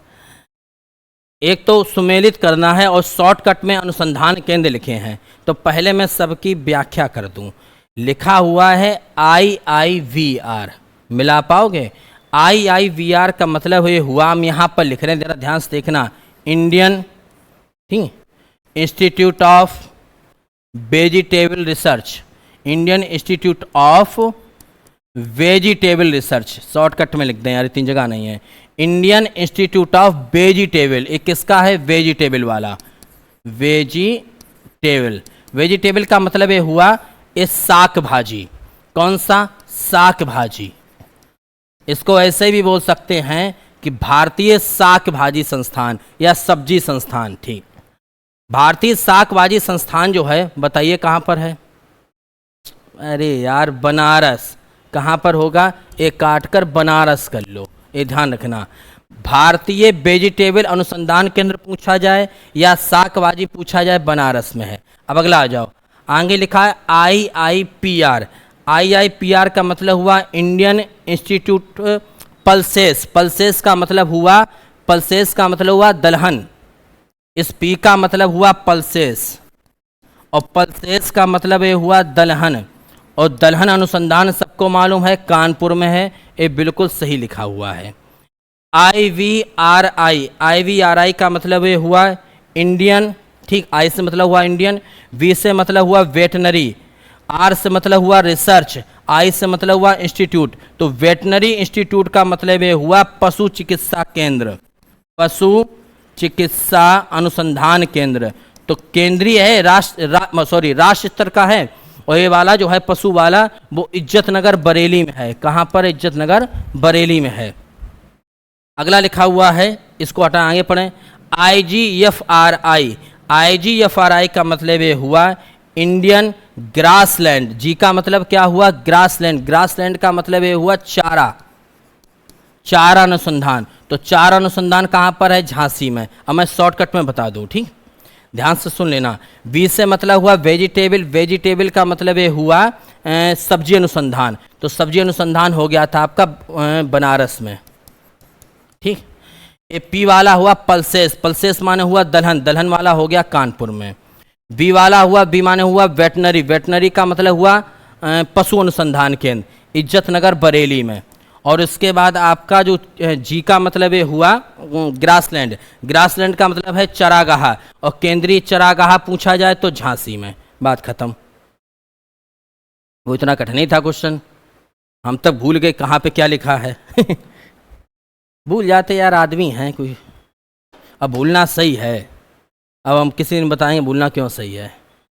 एक तो सुमेलित करना है और शॉर्टकट में अनुसंधान केंद्र लिखे हैं। तो पहले मैं सबकी व्याख्या कर दूं। लिखा हुआ है IIVR, मिला पाओगे? IIVR का मतलब ये हुआ, हम यहाँ पर लिख रहे हैं, ज़रा ध्यान से देखना, Indian institute of vegetable research, Indian institute of vegetable research. Shortcut में लिख दें यार, 3 जगह नहीं है। इंडियन इंस्टीट्यूट ऑफ वेजिटेबल, एक किसका है? वेजिटेबल वाला, वेजिटेबल। वेजिटेबल का मतलब ये हुआ ये शाक भाजी। कौन सा? शाक भाजी। इसको ऐसे भी बोल सकते हैं कि भारतीय शाक भाजी संस्थान या सब्जी संस्थान। ठीक, भारतीय शाक भाजी संस्थान जो है बताइए कहाँ पर है? अरे यार, बनारस। कहाँ पर होगा? एक काटकर बनारस कर लो, ये ध्यान रखना। भारतीय वेजिटेबल अनुसंधान केंद्र पूछा जाए या शाकभाजी पूछा जाए, बनारस में है। अब अगला आ जाओ, आगे लिखा है IIPR। IIPR का मतलब हुआ इंडियन इंस्टीट्यूट पल्सेस। पल्सेस का मतलब हुआ दलहन। इस पी का मतलब हुआ पल्सेस और पल्सेस का मतलब ये हुआ दलहन। और दलहन अनुसंधान सबको मालूम है कानपुर में है, ये बिल्कुल सही लिखा हुआ है। IVRI का मतलब ये हुआ इंडियन। ठीक, I से मतलब हुआ इंडियन, V से मतलब हुआ वेटनरी, R से मतलब हुआ रिसर्च, I से मतलब हुआ इंस्टीट्यूट। तो वेटनरी इंस्टीट्यूट का मतलब ये हुआ पशु चिकित्सा केंद्र, पशु चिकित्सा अनुसंधान केंद्र। तो केंद्रीय है, राष्ट्र स्तर का है। और ये वाला जो है पशु वाला वो इज्जतनगर बरेली में है। कहाँ पर? इज्जतनगर बरेली में है। अगला लिखा हुआ है, इसको हटा आगे पढ़ें, IGFRI। IGFRI का मतलब ये हुआ इंडियन ग्रासलैंड। जी का मतलब क्या हुआ? ग्रासलैंड। ग्रासलैंड का मतलब ये हुआ चारा, चारा अनुसंधान। तो चारा अनुसंधान कहाँ पर है? झांसी में। अब मैं शॉर्टकट में बता दूँ, ठीक, ध्यान से सुन लेना। V से मतलब हुआ वेजिटेबल। वेजिटेबल का मतलब ये हुआ सब्जी अनुसंधान। तो सब्जी अनुसंधान हो गया था आपका बनारस में। ठीक, ये P वाला हुआ पल्सेस। पल्सेस माने हुआ दलहन। दलहन वाला हो गया कानपुर में। B वाला हुआ, B माने हुआ वेटनरी। वेटनरी का मतलब हुआ पशु अनुसंधान केंद्र, इज्जतनगर बरेली में। और इसके बाद आपका जो जी का मतलब ये हुआ ग्रासलैंड। ग्रासलैंड का मतलब है चरागाह, और केंद्रीय चरागाह पूछा जाए तो झांसी में। बात खत्म। वो इतना कठिन नहीं था क्वेश्चन, हम तक भूल गए कहाँ पे क्या लिखा है। भूल जाते यार, आदमी हैं कोई। अब भूलना सही है, अब हम किसी दिन बताएंगे भूलना क्यों सही है।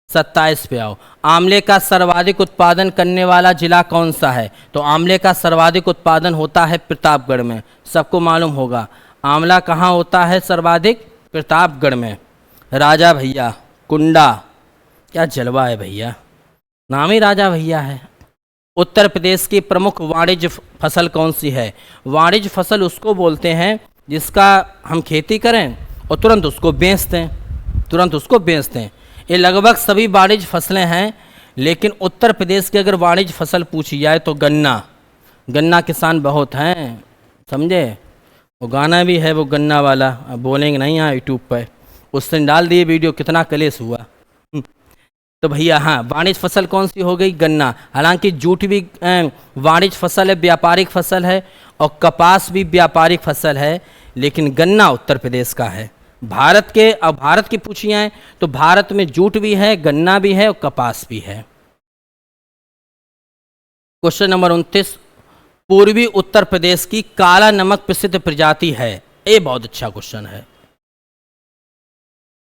27 पे आओ। आंवले का सर्वाधिक उत्पादन करने वाला जिला कौन सा है? तो आंवले का सर्वाधिक उत्पादन होता है प्रतापगढ़ में, सबको मालूम होगा। आंवला कहाँ होता है सर्वाधिक? प्रतापगढ़ में। राजा भैया, कुंडा, क्या जलवा है भैया, नाम ही राजा भैया है। उत्तर प्रदेश की प्रमुख वाणिज्य फसल कौन सी है? वाणिज्य फसल उसको बोलते हैं जिसका हम खेती करें और तुरंत उसको बेच दें, तुरंत उसको बेच दें। ये लगभग सभी वाणिज्य फसलें हैं, लेकिन उत्तर प्रदेश की अगर वाणिज्य फसल पूछी जाए तो गन्ना। गन्ना किसान बहुत हैं, समझे। वो गाना भी है वो गन्ना वाला, अब बोलेंगे नहीं यहाँ यूट्यूब पर, उस दिन डाल दिए वीडियो, कितना कलेश हुआ। तो भैया हाँ, वाणिज्य फसल कौन सी हो गई? गन्ना। हालांकि जूट भी वाणिज्य फसल है, व्यापारिक फसल है, और कपास भी व्यापारिक फसल है, लेकिन गन्ना उत्तर प्रदेश का है। भारत के, अब भारत की पूछी जाए तो भारत में जूट भी है, गन्ना भी है और कपास भी है। क्वेश्चन नंबर 29, पूर्वी उत्तर प्रदेश की काला नमक प्रसिद्ध प्रजाति है। ये बहुत अच्छा क्वेश्चन है।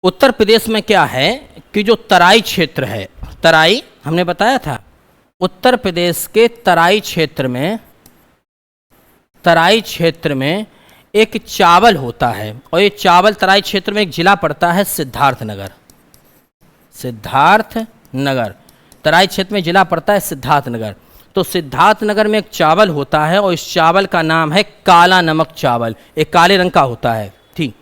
उत्तर प्रदेश में क्या है कि जो तराई क्षेत्र है, तराई हमने बताया था, उत्तर प्रदेश के तराई क्षेत्र में एक चावल होता है, और ये चावल तराई क्षेत्र में एक जिला पड़ता है सिद्धार्थनगर। सिद्धार्थनगर तराई क्षेत्र में जिला पड़ता है सिद्धार्थनगर। तो सिद्धार्थनगर में एक चावल होता है और इस चावल का नाम है काला नमक चावल। एक काले रंग का होता है, ठीक।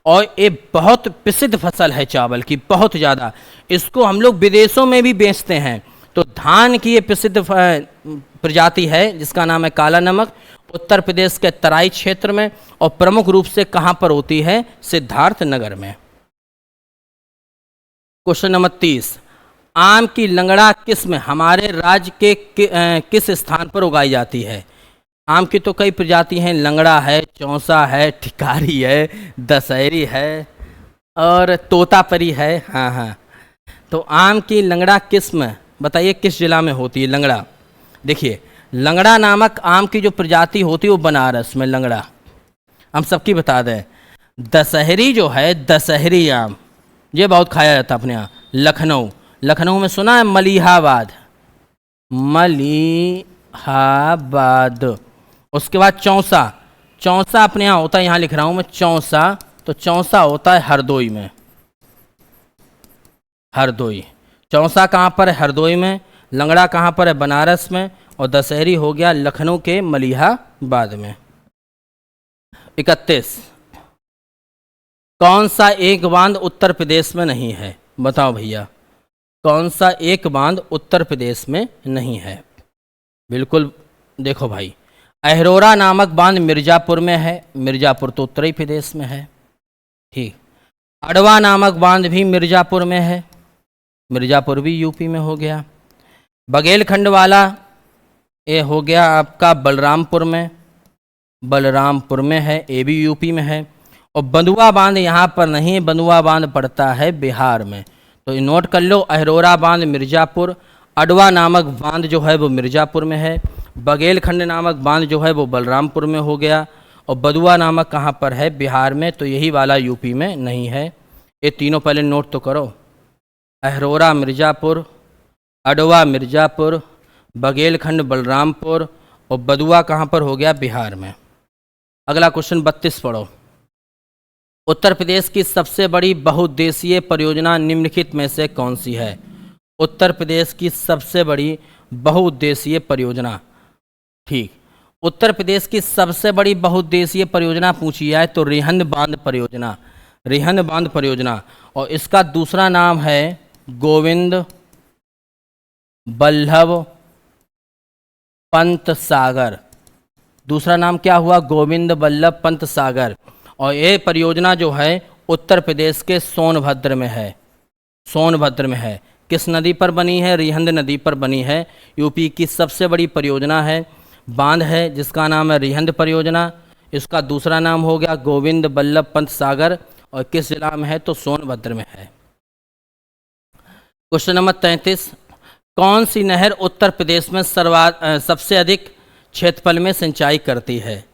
और ये बहुत प्रसिद्ध फसल है चावल की, बहुत ज़्यादा। इसको हम लोग विदेशों में भी बेचते हैं। तो धान की ये प्रसिद्ध प्रजाति है जिसका नाम है काला नमक, उत्तर प्रदेश के तराई क्षेत्र में, और प्रमुख रूप से कहाँ पर होती है? सिद्धार्थनगर में। क्वेश्चन नंबर 30, आम की लंगड़ा किस्म हमारे राज्य के किस स्थान पर उगाई जाती है? आम की तो कई प्रजाति हैं, लंगड़ा है, चौसा है, ठिकारी है, दशहरी है और तोतापरी है। हाँ हाँ, तो आम की लंगड़ा किस्म बताइए किस जिला में होती है? लंगड़ा, देखिए लंगड़ा नामक आम की जो प्रजाति होती है वो बनारस में। लंगड़ा हम सबकी बता दें। दशहरी जो है, दशहरी आम, ये बहुत खाया जाता है अपने यहाँ। लखनऊ, लखनऊ में सुना है मलिहाबाद, मलिहाबाद। उसके बाद चौसा, चौसा अपने यहाँ होता है, यहाँ लिख रहा हूँ मैं चौसा, तो चौसा होता है हरदोई में। हरदोई, चौसा कहाँ पर है? हरदोई में। लंगड़ा कहाँ पर है? बनारस में। और दशहरी हो गया लखनऊ के मलिहाबाद में। 31, कौन सा एक बांध उत्तर प्रदेश में नहीं है? बताओ भैया, कौन सा एक बांध उत्तर प्रदेश में नहीं है? बिल्कुल, देखो भाई, अहरोरा नामक बांध मिर्जापुर में है। मिर्जापुर तो उत्तरी प्रदेश में है, ठीक। अडवा नामक बांध भी मिर्जापुर में है, मिर्जापुर भी यूपी में हो गया। बघेलखंड वाला ये हो गया आपका बलरामपुर में, बलरामपुर में है, ये भी यूपी में है। और बंदुआ बांध यहाँ पर नहीं, बंदुआ बांध पड़ता है बिहार में। तो नोट कर लो, अहरोरा बांध मिर्जापुर, अडवा नामक बांध जो है वो मिर्जापुर में है, बघेलखंड नामक बांध जो है वो बलरामपुर में हो गया, और बंदुआ नामक कहाँ पर है? बिहार में। तो यही वाला यूपी में नहीं है। ये तीनों पहले नोट तो करो, अहरोरा मिर्जापुर, अडवा मिर्जापुर, बघेलखंड बलरामपुर, और बंदुआ कहाँ पर हो गया? बिहार में। अगला क्वेश्चन 32 पढ़ो। उत्तर प्रदेश की सबसे बड़ी बहुउद्देशीय परियोजना निम्नलिखित में से कौन सी है? उत्तर प्रदेश की सबसे बड़ी बहुउद्देशीय परियोजना, ठीक। उत्तर प्रदेश की सबसे बड़ी बहुउद्देशीय परियोजना पूछी जाए तो रिहंद बांध परियोजना, रिहंद बांध परियोजना। और इसका दूसरा नाम है गोविंद बल्लभ पंत सागर। दूसरा नाम क्या हुआ? गोविंद बल्लभ पंत सागर। और ये परियोजना जो है उत्तर प्रदेश के सोनभद्र में है, सोनभद्र में है। किस नदी पर बनी है? रिहंद नदी पर बनी है। यूपी की सबसे बड़ी परियोजना है, बांध है जिसका नाम है रिहंद परियोजना। इसका दूसरा नाम हो गया गोविंद बल्लभ पंत सागर, और किस जिला में है? तो सोनभद्र में है। क्वेश्चन नंबर 33, कौन सी नहर उत्तर प्रदेश में सबसे अधिक क्षेत्रफल में सिंचाई करती है?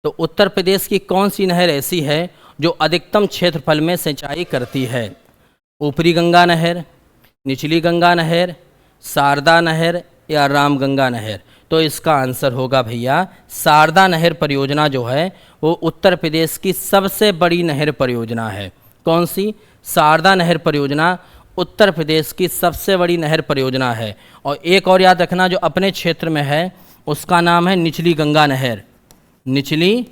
तो उत्तर प्रदेश की कौन सी नहर ऐसी है जो अधिकतम क्षेत्रफल में सिंचाई करती है? ऊपरी गंगा नहर, निचली गंगा नहर, शारदा नहर या रामगंगा नहर? तो इसका आंसर होगा भैया शारदा नहर परियोजना जो है वो उत्तर प्रदेश की सबसे बड़ी नहर परियोजना है। कौन सी? शारदा नहर परियोजना उत्तर प्रदेश की सबसे बड़ी नहर परियोजना है। और एक और याद रखना, जो अपने क्षेत्र में है उसका नाम है निचली गंगा नहर। निचली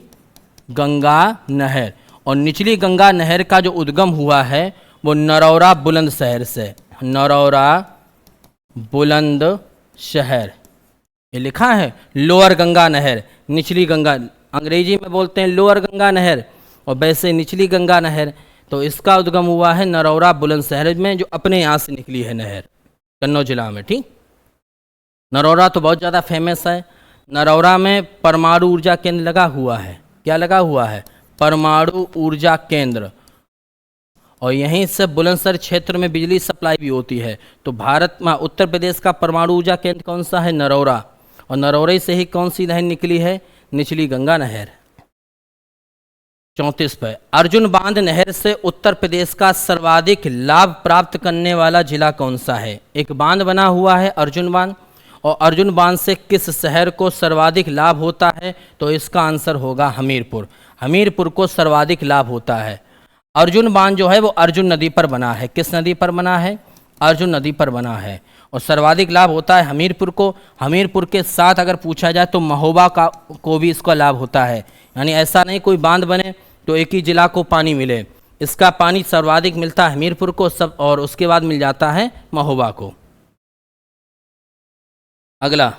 गंगा नहर। और निचली गंगा नहर का जो उद्गम हुआ है वो नरौरा बुलंदशहर से। नरौरा बुलंदशहर, ये लिखा है लोअर गंगा नहर, निचली गंगा, अंग्रेजी में बोलते हैं लोअर गंगा नहर और वैसे निचली गंगा नहर। तो इसका उद्गम हुआ है नरौरा बुलंदशहर में, जो अपने यहाँ से निकली है नहर, कन्नौज जिला में। ठीक, नरौरा तो बहुत ज़्यादा फेमस है। नरौरा में परमाणु ऊर्जा केंद्र लगा हुआ है। क्या लगा हुआ है? परमाणु ऊर्जा केंद्र। और यहीं से बुलंदशहर क्षेत्र में बिजली सप्लाई भी होती है। तो भारत में उत्तर प्रदेश का परमाणु ऊर्जा केंद्र कौन सा है? नरौरा। और नरौरे से ही कौन सी नहर निकली है? निचली गंगा नहर। 34 पे, अर्जुन बांध नहर से उत्तर प्रदेश का सर्वाधिक लाभ प्राप्त करने वाला जिला कौन सा है? एक बांध बना हुआ है अर्जुन बांध, और अर्जुन बांध से किस शहर को सर्वाधिक लाभ होता है? तो इसका आंसर होगा हमीरपुर। हमीरपुर को सर्वाधिक लाभ होता है। अर्जुन बांध जो है वो अर्जुन नदी पर बना है। किस नदी पर बना है? अर्जुन नदी पर बना है। और सर्वाधिक लाभ होता है हमीरपुर को। हमीरपुर के साथ अगर पूछा जाए तो महोबा को भी इसका लाभ होता है। यानी ऐसा नहीं कोई बांध बने तो एक ही जिला को पानी मिले। इसका पानी सर्वाधिक मिलता है हमीरपुर को सब, और उसके बाद मिल जाता है महोबा को। अगला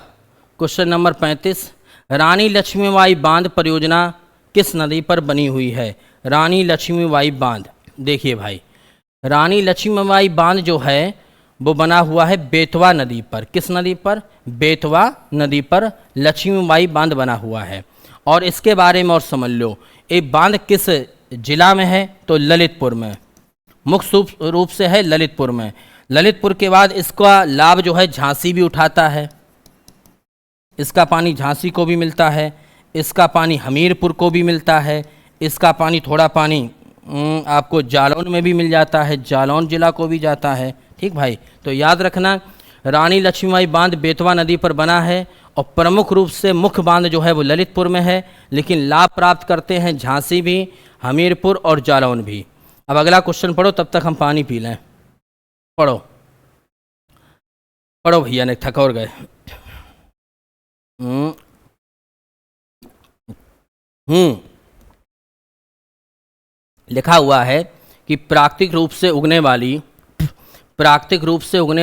क्वेश्चन नंबर 35, रानी लक्ष्मीबाई बांध परियोजना किस नदी पर बनी हुई है? रानी लक्ष्मीबाई बांध, देखिए भाई, रानी लक्ष्मीबाई बांध जो है वो बना हुआ है बेतवा नदी पर। किस नदी पर? बेतवा नदी पर लक्ष्मीबाई बांध बना हुआ है। और इसके बारे में और समझ लो, ये बांध किस जिला में है? तो ललितपुर में, मुख्य रूप से है ललितपुर में। ललितपुर के बाद इसका लाभ जो है झांसी भी उठाता है। इसका पानी झांसी को भी मिलता है, इसका पानी हमीरपुर को भी मिलता है, इसका पानी थोड़ा पानी आपको जालौन में भी मिल जाता है, जालौन जिला को भी जाता है। ठीक भाई, तो याद रखना रानी लक्ष्मीबाई बांध बेतवा नदी पर बना है और प्रमुख रूप से मुख्य बांध जो है वो ललितपुर में है, लेकिन लाभ प्राप्त करते हैं झांसी भी, हमीरपुर और जालौन भी। अब अगला क्वेश्चन पढ़ो, तब तक हम पानी पी लें। पढ़ो पढ़ो भैया, ने थक और गए। लिखा हुआ है कि प्राकृतिक रूप से उगने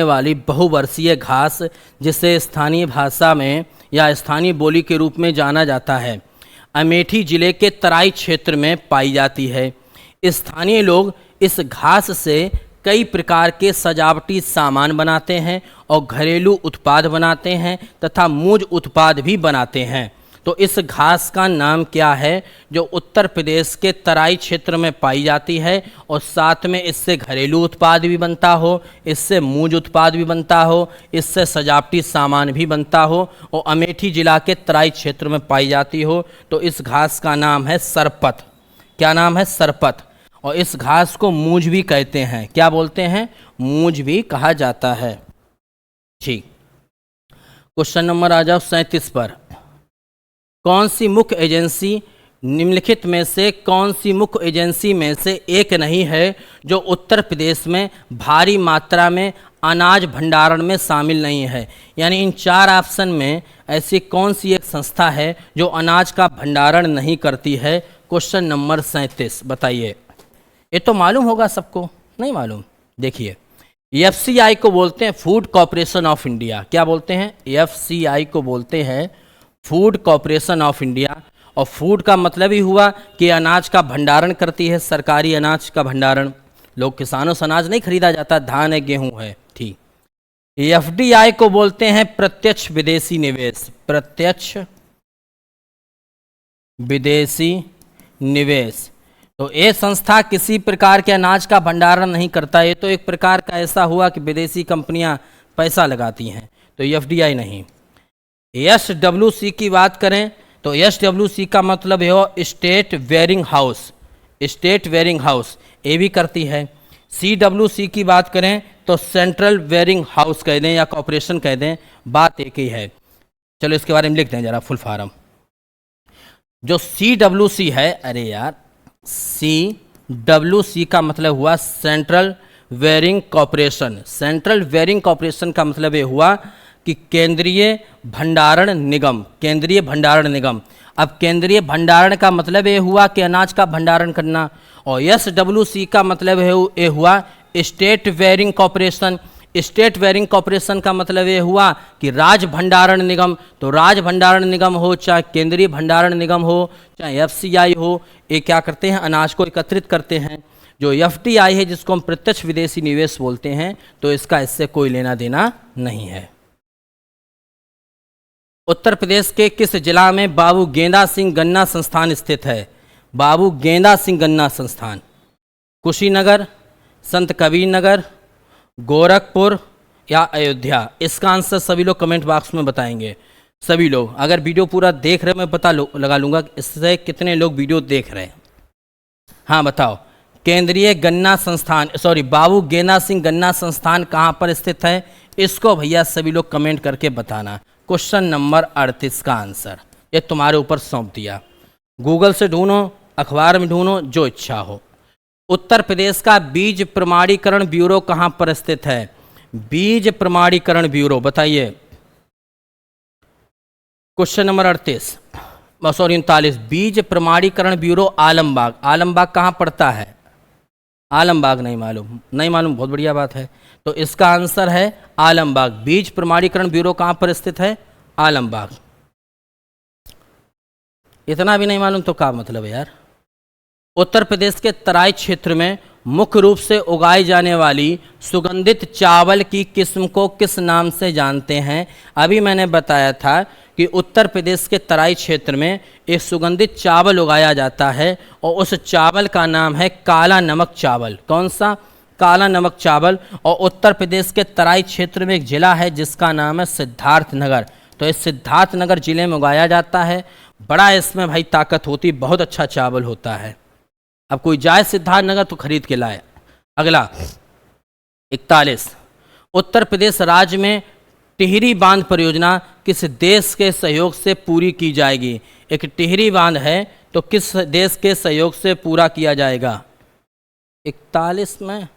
वाली बहुवर्षीय घास, जिसे स्थानीय भाषा में या स्थानीय बोली के रूप में जाना जाता है, अमेठी जिले के तराई क्षेत्र में पाई जाती है। स्थानीय लोग इस घास से कई प्रकार के सजावटी सामान बनाते हैं और घरेलू उत्पाद बनाते हैं तथा मूज उत्पाद भी बनाते हैं। तो इस घास का नाम क्या है जो उत्तर प्रदेश के तराई क्षेत्र में पाई जाती है और साथ में इससे घरेलू उत्पाद भी बनता हो, इससे मूज उत्पाद भी बनता हो, इससे सजावटी सामान भी बनता हो और अमेठी जिला के तराई क्षेत्र में पाई जाती हो? तो इस घास का नाम है सरपत। क्या नाम है? सरपत। और इस घास को मूज भी कहते हैं। क्या बोलते हैं? मूज भी कहा जाता है। ठीक, क्वेश्चन नंबर आ जाओ 37 पर। कौन सी मुख्य एजेंसी निम्नलिखित में से कौन सी मुख्य एजेंसी में से एक नहीं है जो उत्तर प्रदेश में भारी मात्रा में अनाज भंडारण में शामिल नहीं है? यानी इन 4 ऑप्शन में ऐसी कौन सी एक संस्था है जो अनाज का भंडारण नहीं करती है? क्वेश्चन नंबर 37 बताइए। ये तो मालूम होगा सबको, नहीं मालूम? देखिए, एफसीआई को बोलते हैं फूड कॉरपोरेशन ऑफ इंडिया। क्या बोलते हैं? एफसीआई को बोलते हैं फूड कॉरपोरेशन ऑफ इंडिया। और फूड का मतलब ही हुआ कि अनाज का भंडारण करती है, सरकारी अनाज का भंडारण। लोग किसानों से अनाज नहीं खरीदा जाता, धान है, गेहूं है। ठीक, एफडीआई को बोलते हैं प्रत्यक्ष विदेशी निवेश। प्रत्यक्ष विदेशी निवेश। तो ये संस्था किसी प्रकार के अनाज का भंडारण नहीं करता। ये तो एक प्रकार का ऐसा हुआ कि विदेशी कंपनियां पैसा लगाती हैं, तो एफडीआई नहीं। एसडब्ल्यूसी की बात करें तो SWC का मतलब है वो state wearing house, state wearing house, ये भी करती है। CWC की बात करें तो सेंट्रल वेयरिंग हाउस कह दें या कॉरपोरेशन कह दें, बात एक ही है। चलो इसके बारे में लिख दें जरा फुल फॉर्म। जो CWC है, अरे यार, CWC का मतलब हुआ central wearing corporation. Central wearing corporation का मतलब ये हुआ कि केंद्रीय भंडारण निगम, केंद्रीय भंडारण निगम। अब केंद्रीय भंडारण का मतलब ये हुआ कि अनाज का भंडारण करना, और SWC का मतलब है ये हुआ state wearing corporation. State wearing corporation का मतलब ये हुआ कि राज्य भंडारण निगम। तो राज्य भंडारण निगम हो, चाहे केंद्रीय भंडारण निगम हो, चाहे FCI हो, ये क्या करते हैं, अनाज को एकत्रित करते हैं। जो FDI है, जिसको हम प्रत्यक्ष विदेशी निवेश बोलते हैं, तो इसका इससे कोई लेना देना नहीं है। उत्तर प्रदेश के किस जिला में बाबू गेंदा सिंह गन्ना संस्थान स्थित है? बाबू गेंदा सिंह गन्ना संस्थान, कुशीनगर, संत कबीर नगर, गोरखपुर या अयोध्या? इसका आंसर सभी लोग कमेंट बॉक्स में बताएंगे। सभी लोग, अगर वीडियो पूरा देख रहे हैं, मैं पता लगा लूँगा इससे कितने लोग वीडियो देख रहे हैं। हाँ बताओ, केंद्रीय गन्ना संस्थान, सॉरी, बाबू गेंदा सिंह गन्ना संस्थान कहाँ पर स्थित है? इसको भैया सभी लोग कमेंट करके बताना। क्वेश्चन नंबर 38 का आंसर ये तुम्हारे ऊपर सौंप दिया। गूगल से ढूंढो, अखबार में ढूंढो, जो इच्छा हो। उत्तर प्रदेश का बीज प्रमाणीकरण ब्यूरो कहाँ पर स्थित है? बीज प्रमाणीकरण ब्यूरो, बताइए। क्वेश्चन नंबर 39, बीज प्रमाणीकरण ब्यूरो आलमबाग। आलमबाग कहाँ पड़ता है? आलमबाग नहीं मालूम, नहीं मालूम, बहुत बढ़िया बात है। तो इसका आंसर है आलमबाग। बीज प्रमाणीकरण ब्यूरो कहाँ पर स्थित है? आलमबाग। इतना भी नहीं मालूम तो क्या मतलब है यार। उत्तर प्रदेश के तराई क्षेत्र में मुख्य रूप से उगाई जाने वाली सुगंधित चावल की किस्म को किस नाम से जानते हैं? अभी मैंने बताया था कि उत्तर प्रदेश के तराई क्षेत्र में एक सुगंधित चावल उगाया जाता है और उस चावल का नाम है काला नमक चावल। कौन सा? काला नमक चावल। और उत्तर प्रदेश के तराई क्षेत्र में एक जिला है जिसका नाम है सिद्धार्थनगर। तो इस सिद्धार्थनगर जिले में उगाया जाता है। बड़ा इसमें भाई ताकत होती, बहुत अच्छा चावल होता है। अब कोई जाए सिद्धार्थनगर तो खरीद के लाए। अगला 41, उत्तर प्रदेश राज्य में टिहरी बांध परियोजना किस देश के सहयोग से पूरी की जाएगी? एक टिहरी बांध है तो किस देश के सहयोग से पूरा किया जाएगा? 41 में,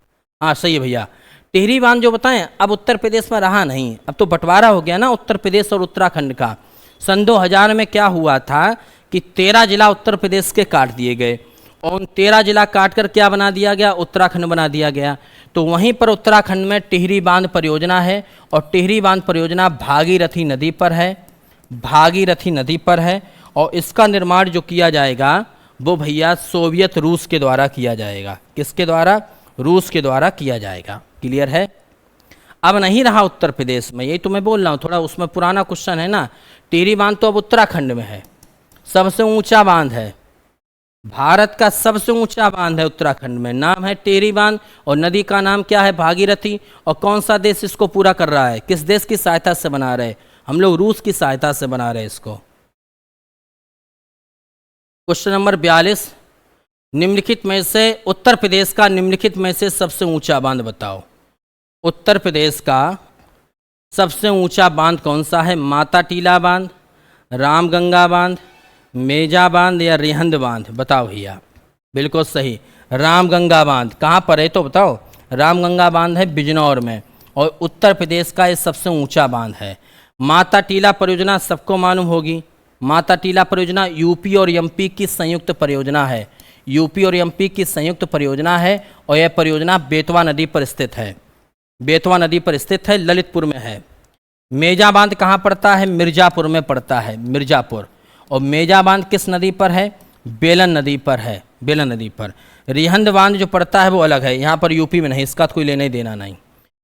हाँ सही है भैया। टिहरी बांध जो बताएं, अब उत्तर प्रदेश में रहा नहीं, अब तो बंटवारा हो गया ना उत्तर प्रदेश और उत्तराखंड का। सन 2000 में क्या हुआ था कि 13 जिला उत्तर प्रदेश के काट दिए गए और उन 13 जिला काट कर क्या बना दिया गया? उत्तराखंड बना दिया गया। तो वहीं पर उत्तराखंड में टिहरी बांध परियोजना है और टिहरी बांध परियोजना भागीरथी नदी पर है, भागीरथी नदी पर है। और इसका निर्माण जो किया जाएगा वो भैया सोवियत रूस के द्वारा किया जाएगा। किसके द्वारा? रूस के द्वारा किया जाएगा। क्लियर है? अब नहीं रहा उत्तर प्रदेश में, यही तो मैं बोल रहा हूँ, थोड़ा उसमें पुराना क्वेश्चन है ना। टिहरी बांध तो अब उत्तराखंड में है, सबसे ऊंचा बांध है, भारत का सबसे ऊंचा बांध है उत्तराखंड में, नाम है टिहरी बांध और नदी का नाम क्या है? भागीरथी। और कौन सा देश इसको पूरा कर रहा है? किस देश की सहायता से बना रहे? हम लोग रूस की सहायता से बना रहे इसको। क्वेश्चन नंबर 42, निम्नलिखित में से उत्तर प्रदेश का निम्नलिखित में से सबसे ऊंचा बांध बताओ। उत्तर प्रदेश का सबसे ऊंचा बांध कौन सा है? माता टीला बांध, रामगंगा बांध, मेजा बांध या रिहंद बांध? बताओ भैया। बिल्कुल सही, रामगंगा बांध। कहाँ पर है तो बताओ? रामगंगा बांध है बिजनौर में और उत्तर प्रदेश का ये सबसे ऊंचा बांध है। माता टीला परियोजना सबको मालूम होगी। माता टीला परियोजना यूपी और एमपी की संयुक्त परियोजना है, यूपी और एमपी की संयुक्त परियोजना है और यह परियोजना बेतवा नदी पर स्थित है, बेतवा नदी पर स्थित है, ललितपुर में है। मेजा बांध कहाँ पड़ता है? मिर्जापुर में पड़ता है, मिर्जापुर। और मेजा बांध किस नदी पर है? बेलन नदी पर है, बेलन नदी पर। रिहंद बांध जो पड़ता है वो अलग है, यहाँ पर यूपी में नहीं, इसका कोई लेने देना नहीं।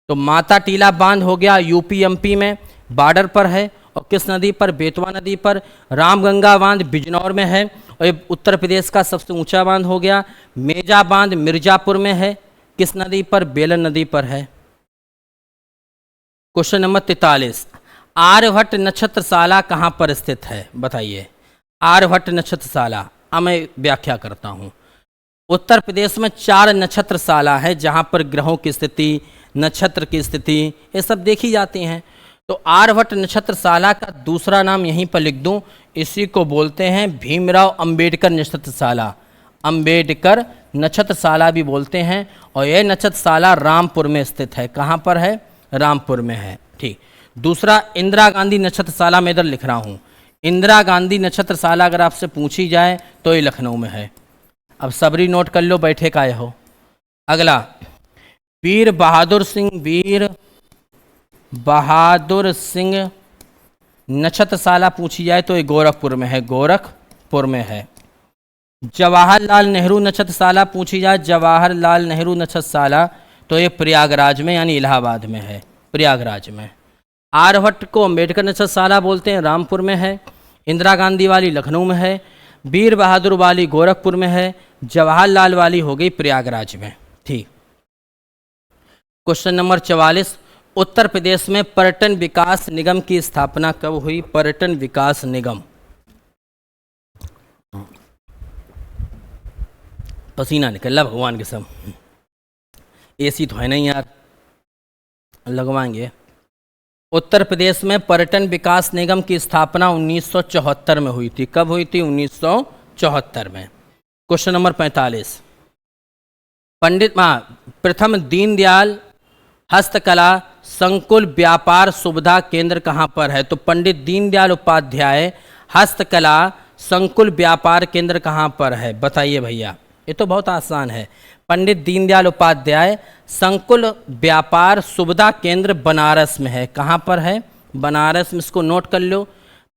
तो माता टीला बांध हो गया यूपी एमपी में, बॉर्डर पर है और किस नदी पर? बेतवा नदी पर। रामगंगा बांध बिजनौर में है और ये उत्तर प्रदेश का सबसे ऊंचा बांध हो गया। मेजा बांध मिर्जापुर में है, किस नदी पर? बेलन नदी पर है। क्वेश्चन नंबर 43, आर्यभट्ट नक्षत्रशाला कहाँ पर स्थित है? बताइए। आर्यभट्ट नक्षत्रशाला। अब मैं व्याख्या करता हूँ। उत्तर प्रदेश में 4 नक्षत्रशाला है जहाँ पर ग्रहों की स्थिति, नक्षत्र की स्थिति ये सब देखी जाती हैं। तो आर्यभट्ट नक्षत्रशाला का दूसरा नाम यहीं पर लिख दूं, इसी को बोलते हैं भीमराव अंबेडकर नक्षत्रशाला। अंबेडकर नक्षत्रशाला भी बोलते हैं। और यह नक्षत्रशाला रामपुर में स्थित है। कहाँ पर है? रामपुर में है। ठीक। दूसरा इंदिरा गांधी नक्षत्रशाला मैं इधर लिख रहा हूँ। इंदिरा गांधी नक्षत्रशाला अगर आपसे पूछी जाए तो ये लखनऊ में है। अब सबरी नोट कर लो, बैठे का हो। अगला वीर बहादुर सिंह नक्षत्रशाला पूछी जाए तो ये गोरखपुर में है। गोरखपुर में है। जवाहरलाल नेहरू नक्षत्रशाला पूछी जाए, जवाहरलाल नेहरू नक्षत्रशाला तो ये प्रयागराज में यानी इलाहाबाद में है। प्रयागराज में। आर्यभट्ट को अंबेडकर नक्षत्रशाला बोलते हैं, रामपुर में है। इंदिरा गांधी वाली लखनऊ में है। वीर बहादुर वाली गोरखपुर में है। जवाहरलाल वाली हो गई प्रयागराज में। ठीक। क्वेश्चन नंबर 44, उत्तर प्रदेश में पर्यटन विकास निगम की स्थापना कब हुई? पर्यटन विकास निगम। पसीना निकल रहा भगवान के सब। एसी तो है नहीं यार, लगवाएंगे। उत्तर प्रदेश में पर्यटन विकास निगम की स्थापना 1974 में हुई थी। कब हुई थी? 1974 में। क्वेश्चन नंबर 45, प्रथम दीनदयाल हस्तकला संकुल व्यापार सुविधा केंद्र कहाँ पर है? तो पंडित दीनदयाल उपाध्याय हस्तकला संकुल व्यापार केंद्र कहाँ पर है? बताइए भैया। ये तो बहुत आसान है। पंडित दीनदयाल उपाध्याय संकुल व्यापार सुविधा केंद्र बनारस में है। कहाँ पर है? बनारस में। इसको नोट कर लो।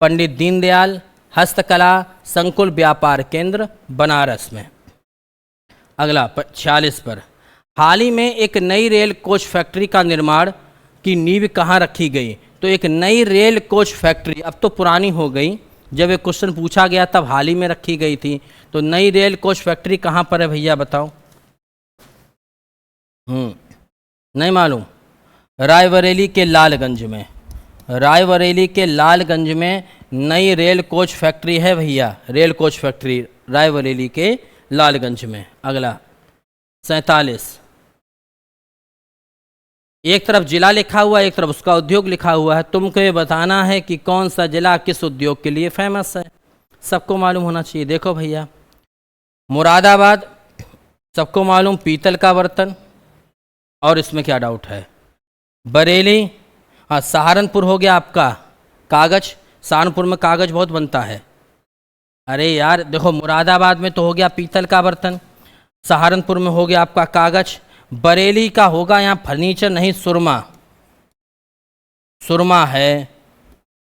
पंडित दीनदयाल हस्तकला संकुल व्यापार केंद्र बनारस में। अगला 46 पर, हाल ही में एक नई रेल कोच फैक्ट्री का निर्माण की नींव कहाँ रखी गई? तो एक नई रेल कोच फैक्ट्री, अब तो पुरानी हो गई, जब ये क्वेश्चन पूछा गया तब हाल ही में रखी गई थी। तो नई रेल कोच फैक्ट्री कहाँ पर है भैया बताओ? नहीं मालूम? रायबरेली के लालगंज में। रायबरेली के लालगंज में नई रेल कोच फैक्ट्री है भैया। रेल कोच फैक्ट्री रायबरेली के लालगंज में। अगला 47, एक तरफ जिला लिखा हुआ है, एक तरफ उसका उद्योग लिखा हुआ है। तुमको ये बताना है कि कौन सा जिला किस उद्योग के लिए फेमस है। सबको मालूम होना चाहिए। देखो भैया, मुरादाबाद सबको मालूम, पीतल का बर्तन, और इसमें क्या डाउट है? बरेली, हाँ सहारनपुर हो गया आपका कागज। सहारनपुर में कागज बहुत बनता है। अरे यार देखो, मुरादाबाद में तो हो गया पीतल का बर्तन, सहारनपुर में हो गया आपका कागज, बरेली का होगा यहाँ फर्नीचर नहीं सुरमा। सुरमा है,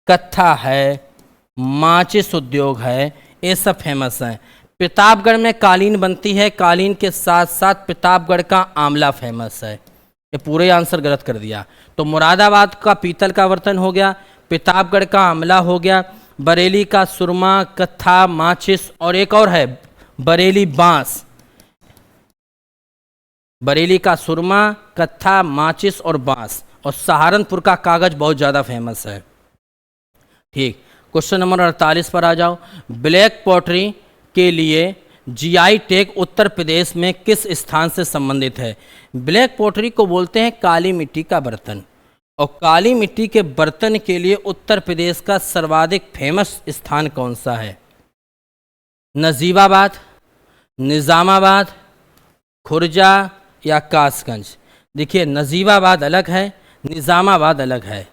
कत्था है, माचिस उद्योग है, ये सब फेमस हैं। प्रतापगढ़ में कालीन बनती है, कालीन के साथ साथ प्रतापगढ़ का आंवला फेमस है। ये पूरे आंसर गलत कर दिया। तो मुरादाबाद का पीतल का बर्तन हो गया, प्रतापगढ़ का आंवला हो गया, बरेली का सुरमा, कत्था, माचिस, और एक और है बरेली बांस। बरेली का सुरमा, कत्था, माचिस और बांस, और सहारनपुर का कागज बहुत ज़्यादा फेमस है। ठीक। क्वेश्चन नंबर 48 पर आ जाओ। ब्लैक पॉटरी के लिए जीआई टैग उत्तर प्रदेश में किस स्थान से संबंधित है? ब्लैक पॉटरी को बोलते हैं काली मिट्टी का बर्तन, और काली मिट्टी के बर्तन के लिए उत्तर प्रदेश का सर्वाधिक फेमस स्थान कौन सा है? नजीबाबाद, निज़ामाबाद, खुर्जा या कासगंज? देखिए, नजीबाबाद अलग है, निज़ामाबाद अलग है।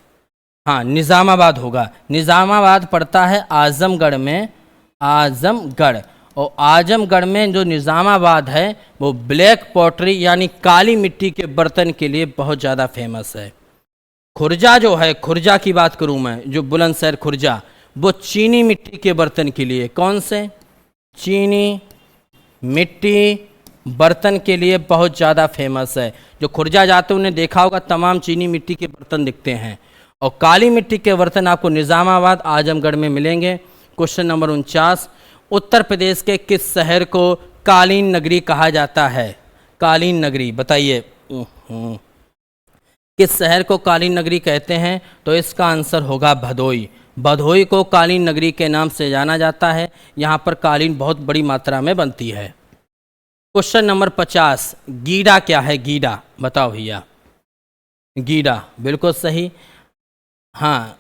हाँ, निज़ामाबाद होगा। निज़ामाबाद पड़ता है आजमगढ़ में, आजमगढ़। और आजमगढ़ में जो निज़ामाबाद है वो ब्लैक पॉटरी यानी काली मिट्टी के बर्तन के लिए बहुत ज़्यादा फेमस है। खुर्जा जो है, खुर्जा की बात करूँ मैं, जो बुलंदशहर खुर्जा, वो चीनी मिट्टी के बर्तन के लिए, कौन से? चीनी मिट्टी बर्तन के लिए बहुत ज़्यादा फेमस है। जो खुर्जा जाते उन्हें देखा होगा, तमाम चीनी मिट्टी के बर्तन दिखते हैं, और काली मिट्टी के बर्तन आपको निज़ामाबाद, आजमगढ़ में मिलेंगे। क्वेश्चन नंबर 49, उत्तर प्रदेश के किस शहर को कालीन नगरी कहा जाता है? कालीन नगरी बताइए, किस शहर को कालीन नगरी कहते हैं? तो इसका आंसर होगा भदोई। भदोही को कालीन नगरी के नाम से जाना जाता है। यहाँ पर कालीन बहुत बड़ी मात्रा में बनती है। क्वेश्चन नंबर 50, गीडा क्या है? गीडा बताओ भैया। गीडा बिल्कुल सही। हाँ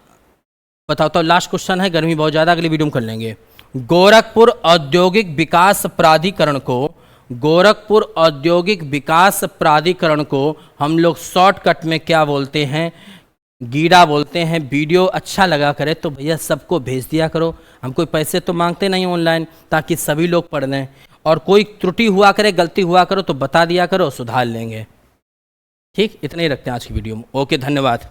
बताओ। तो लास्ट क्वेश्चन है, गर्मी बहुत ज़्यादा, अगली वीडियो में कर लेंगे। गोरखपुर औद्योगिक विकास प्राधिकरण को, गोरखपुर औद्योगिक विकास प्राधिकरण को हम लोग शॉर्टकट में क्या बोलते हैं? गीडा बोलते हैं। वीडियो अच्छा लगा करे तो भैया सबको भेज दिया करो। हम कोई पैसे तो मांगते नहीं ऑनलाइन, ताकि सभी लोग पढ़ लें। और कोई त्रुटि हुआ करे, गलती हुआ करो तो बता दिया करो, सुधार लेंगे। ठीक, इतने ही रखते हैं आज की वीडियो में। ओके, धन्यवाद।